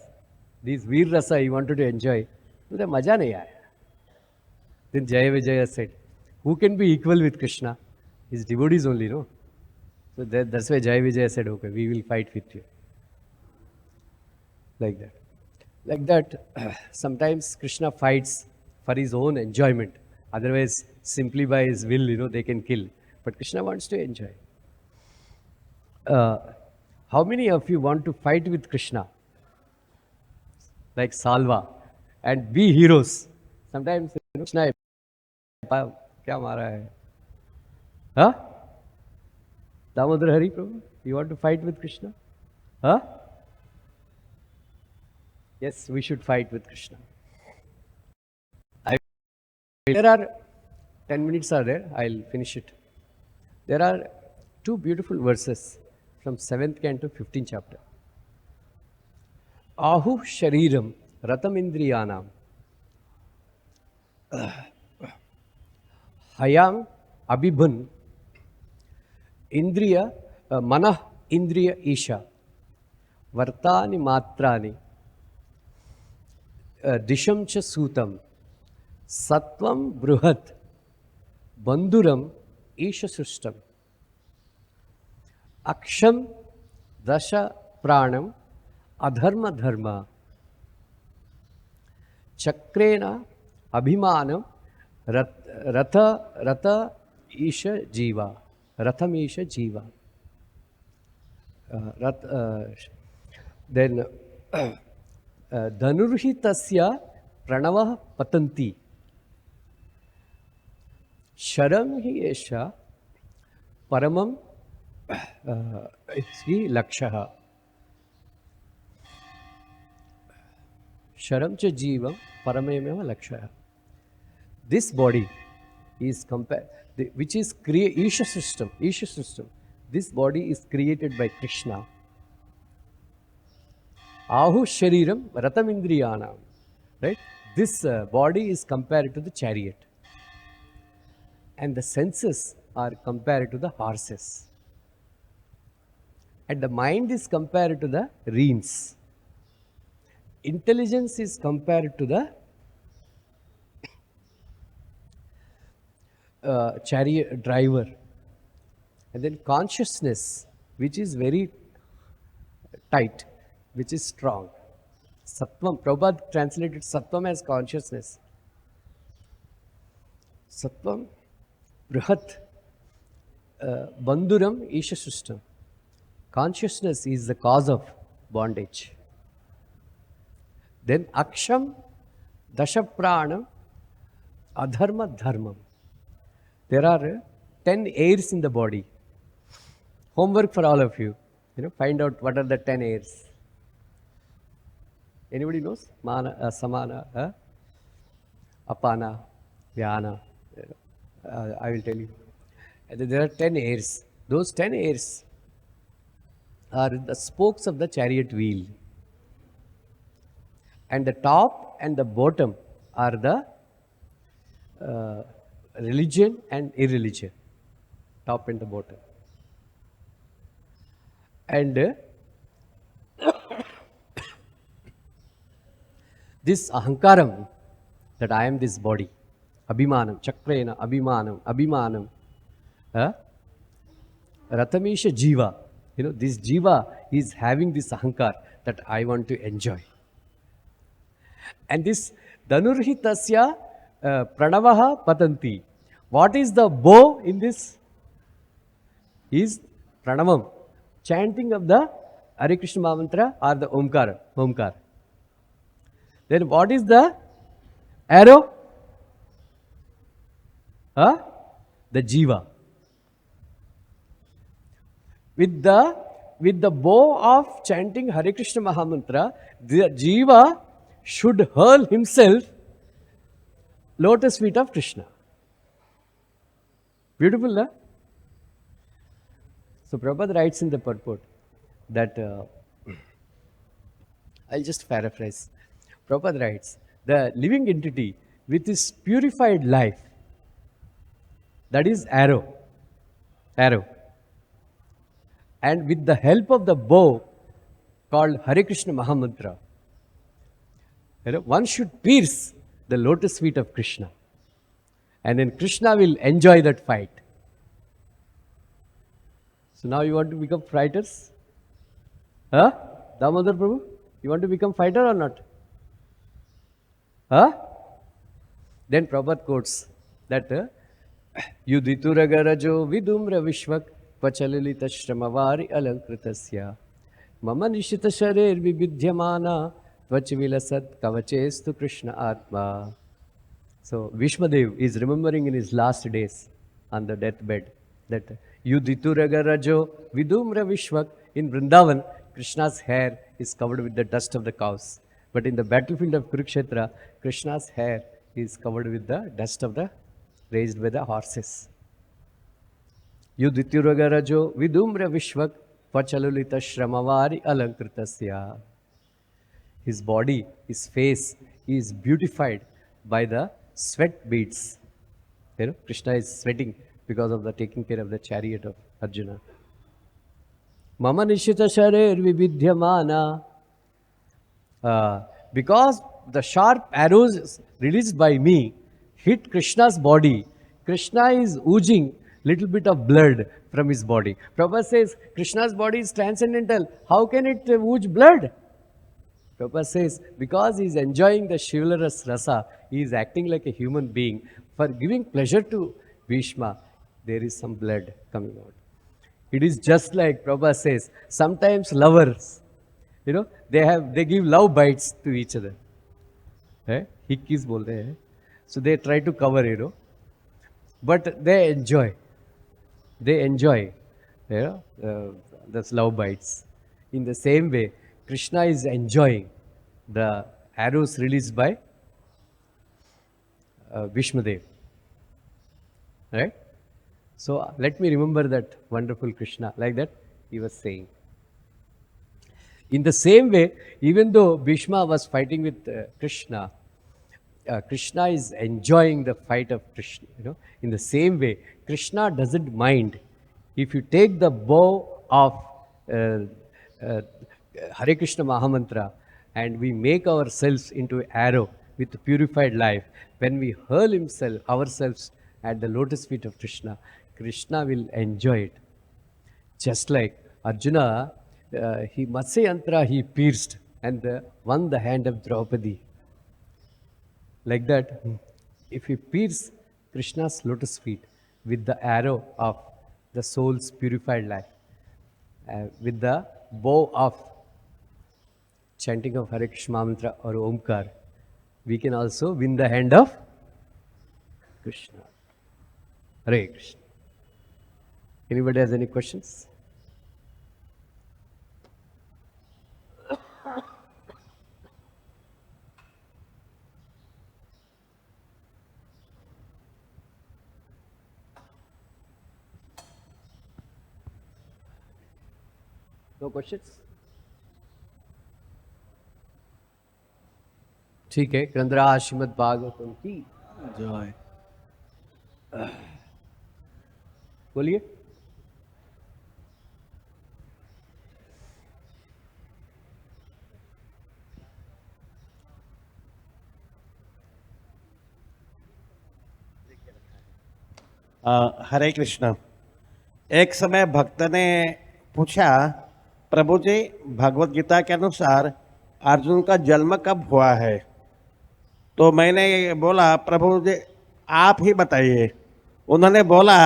These Veer rasa he wanted to enjoy. But Maja nahi aaya. Then Jaya Vijaya said, who can be equal with Krishna? His devotees only, no? So that's why Jaya Vijaya said, okay, we will fight with you. Like that. Like that, sometimes Krishna fights for his own enjoyment. Otherwise, simply by his will, they can kill. But Krishna wants to enjoy. How many of you want to fight with Krishna? Like Salva. And be heroes. Sometimes, Krishna, kya mara hai? Huh? Damodar Hari Prabhu, you want to fight with Krishna? Huh? Yes, we should fight with Krishna. There are 10 minutes are there. I'll finish it. There are two beautiful verses from 7th canto, 15th chapter. Ahu shariram ratam indriyanam hayam abhibhan indriya manah indriya isha vartani matrani disham cha sutam Satvam bruhat bandhuram isha sustam aksham dasha pranam adharma dharma chakrena abhimanam ratha isha jiva ratham isha jiva. Then dhanurhitasya pranavah patanti sharam hi esha paramam lakshaha sharam cha jivam paramemeva lakshaha. This body is which is Isha system. This body is created by Krishna. Ahu shariram ratam indriyanam. Right? This body is compared to the chariot. And the senses are compared to the horses. And the mind is compared to the reins. Intelligence is compared to the chariot driver. And then consciousness, which is very tight, which is strong. Sattvam, Prabhupada translated Sattvam as consciousness. Sattvam, Brihat, Bandhuram, Isha system. Consciousness is the cause of bondage. Then Aksham, Dashapranam, Adharma, Dharmam. There are 10 airs in the body. Homework for all of you. Find out what are the 10 airs. Anybody knows? Mana, Samana, Apana, Vyana. I will tell you. And there are 10 airs. Those 10 airs are the spokes of the chariot wheel. And the top and the bottom are the religion and irreligion. Top and the bottom. And this ahankaram, that I am this body, abhimanam, chakrena, abhimanam, ratamisha jiva. This jiva he is having this ahankar that I want to enjoy. And this Dhanurhitasya Pranavaha Patanti. What is the bow in this? Is Pranavam, chanting of the Hare Krishna Mahamantra or the Omkar. Then what is the arrow? The Jiva. With the bow of chanting Hare Krishna Mahamantra, the Jiva should hurl himself lotus feet of Krishna. Beautiful, huh? So Prabhupada writes in the purport that, I'll just paraphrase. Prabhupada writes, the living entity with his purified life, that is arrow. And with the help of the bow called Hare Krishna Mahamantra, one should pierce the lotus feet of Krishna. And then Krishna will enjoy that fight. So now you want to become fighters? Damodar Prabhu, you want to become fighter or not? Then Prabhupada quotes that Yudhituragarajo vidumra vishvak pachalilita shramavāri alankritasya mama nishita sharir vibidhyamana tvachivilasat kavachestu Krishna Atma. So Vishmadev is remembering in his last days on the deathbed that Yudhituragarajo vidumra vishvak. In Vrindavan, Krishna's hair is covered with the dust of the cows. But in the battlefield of Kurukshetra, Krishna's hair is covered with the dust of the raised by the horses. Yudhituragarajo vidumra vishvak pachalulita shramavāri alankritasya. His body, his face is beautified by the sweat beads. Krishna is sweating because of the taking care of the chariot of Arjuna. Mama nishita sharir vibidhyamana. Because the sharp arrows released by me hit Krishna's body, Krishna is oozing little bit of blood from his body. Prabhupada says, Krishna's body is transcendental. How can it ooze blood? Prabhupada says, because he is enjoying the chivalrous rasa, he is acting like a human being. For giving pleasure to Bhishma, there is some blood coming out. It is just like Prabhupada says, sometimes lovers, they give love bites to each other. Hickeys bolte hai. So they try to cover, but they enjoy. That's love bites. In the same way, Krishna is enjoying the arrows released by Vishmadev. Right? So let me remember that wonderful Krishna, like that he was saying. In the same way, even though Bhishma was fighting with Krishna, Krishna is enjoying the fight of Krishna. In the same way, Krishna doesn't mind if you take the bow of Hare Krishna Mahamantra and we make ourselves into arrow with purified life. When we hurl ourselves at the lotus feet of Krishna, Krishna will enjoy it. Just like Arjuna, he Matsyayantra he pierced and won the hand of Draupadi. Like that, if we pierce Krishna's lotus feet with the arrow of the soul's purified life, with the bow of chanting of Hare Krishna Mantra or Omkar, we can also win the hand of Krishna. Hare Krishna. Anybody has any questions? No questions? ठीक है, ग्रंथराज श्रीमद् भागवतम की जय। बोलिए। हरे कृष्ण। एक समय भक्त ने पूछा प्रभु जी, भगवत गीता के अनुसार अर्जुन का जन्म कब हुआ है? तो मैंने बोला प्रभु जी आप ही बताइए। उन्होंने बोला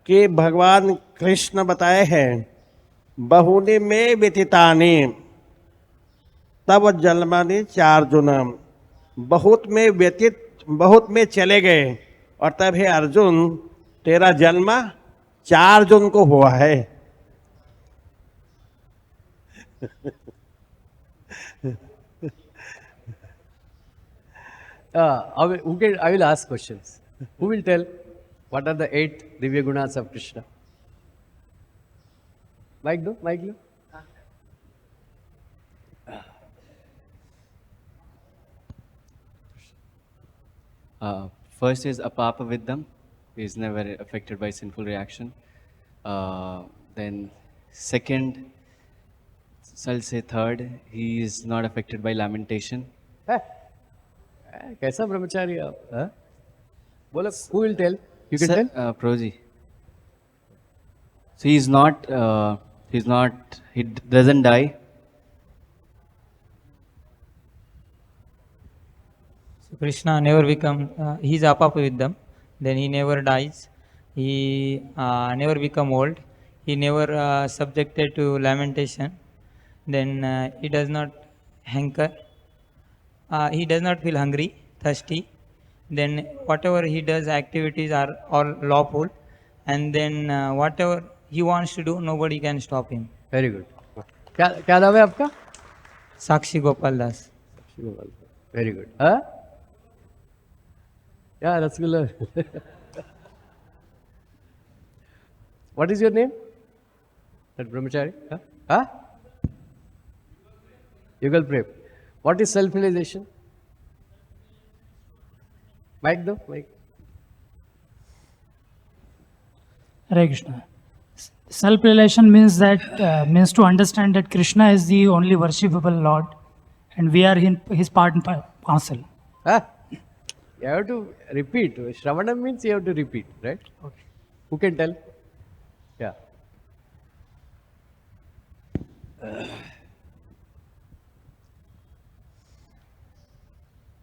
कि भगवान कृष्ण बताए हैं बहुनी में व्यतीतानि तब जन्मानि चार्जुन, बहुत में चले गए और तब हे अर्जुन तेरा जन्म 4 जून को हुआ है। I will ask questions. Who will tell what are the 8 Divya Gunas of Krishna? Mic do, mic do. First is apapa viddham, he is never affected by sinful reaction. Then second, I'll say third, he is not affected by lamentation. कैसा ब्रह्मचारी आप? बोलो, who will tell? You can tell. Prabhuji. So he doesn't die. So Krishna never become, he is apapaviddham, then he never dies, he never become old, he never subjected to lamentation, then he does not hanker, he does not feel hungry, thirsty, then whatever he does activities are all lawful, and then whatever he wants to do nobody can stop him. Very good. क्या नाम है आपका? Sakshi Gopal Das. Very good. Huh? Yeah, Rasgulla. What is your name? That brahmachari? Huh? Yugal Prem. What is self-realization? Mic though, mic. Hare Krishna. Self-realization means means to understand that Krishna is the only worshipable Lord, and we are his part and parcel. Huh? You have to repeat. Shravanam means you have to repeat, right? Okay. Who can tell? Yeah.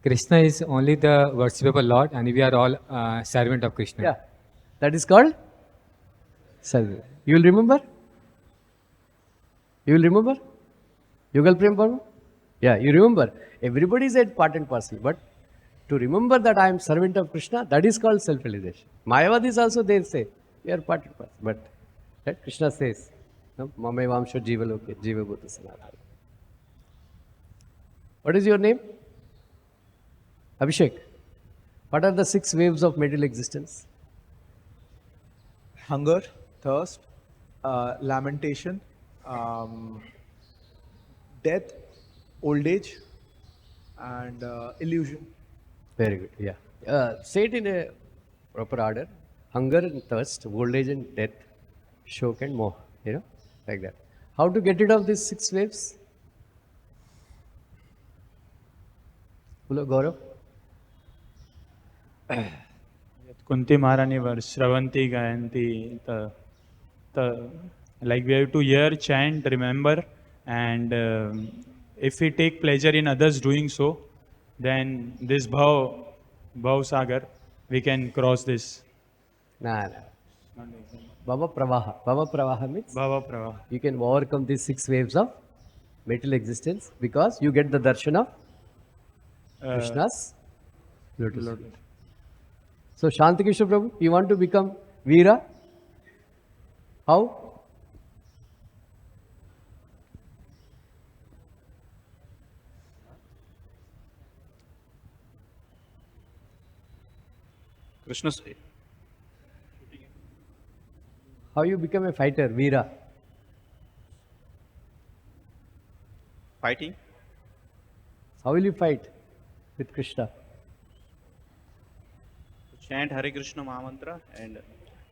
Krishna is only the worshipable Lord, and we are all servant of Krishna. Yeah. That is called service. You will remember? You will remember? Yugal Prem Parva? Yeah, you remember. Everybody is a part and parcel, but to remember that I am servant of Krishna, that is called self-realization. Mayavadis also they say, we are part and parcel. But right, Krishna says, no, Mame Vamsho Jiva Loke, Jiva Bhuta Sanatana. What is your name? Abhishek. What are the 6 waves of material existence? Hunger, thirst, lamentation, death, old age, and illusion. Very good, yeah. Say it in a proper order. Hunger and thirst, old age and death, shock and moha, like that. How to get rid of these 6 waves? Hello, Gaurav. Kunti Maharani were Shravanti Gayanti. Like we have to hear, chant, remember, and if we take pleasure in others doing so, then this Bhav Sagar, we can cross this. Nah. Bhava Pravaha means Bhava Pravaha. you can overcome these 6 waves of material existence because you get the darshan of Krishna's lotus. So Shantikishore Prabhu, you want to become Veera? How? Krishna. How you become a fighter, Veera? Fighting. How will you fight with Krishna? Chant Hare Krishna Mahamantra and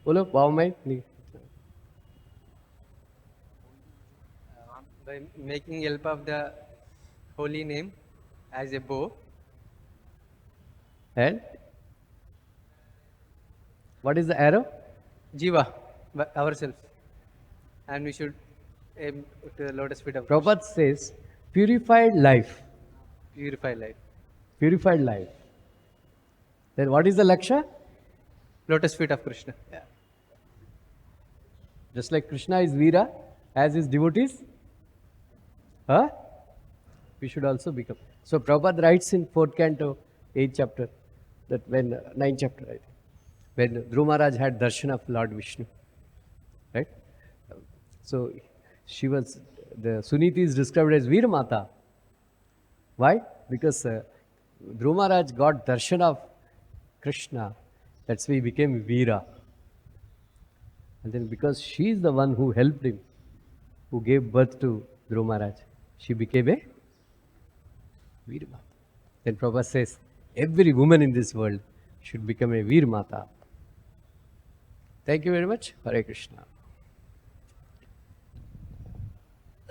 Bolo, Bhavamai. By making help of the holy name as a bow. And what is the arrow? Jiva, by ourselves. And we should aim to the lotus feet of Prabhupada says, purified life. purify life. Purified life. Then what is the Laksha? Lotus feet of Krishna. Just like Krishna is Veera, as his devotees, huh? We should also become. So Prabhupada writes in 4th canto, 8th chapter, that when, 9th chapter, I think, when Dhruva Maharaj had darshan of Lord Vishnu, right? So she was, the Suniti is described as Veer Mata. Why? Because Dhruva Maharaj got darshan of Krishna, that's why he became Veera. And then because she is the one who helped him, who gave birth to Dhruva Maharaj, she became a Veer Mata. Then Prabhupada says, every woman in this world should become a Veer Mata. Thank you very much. Hare Krishna.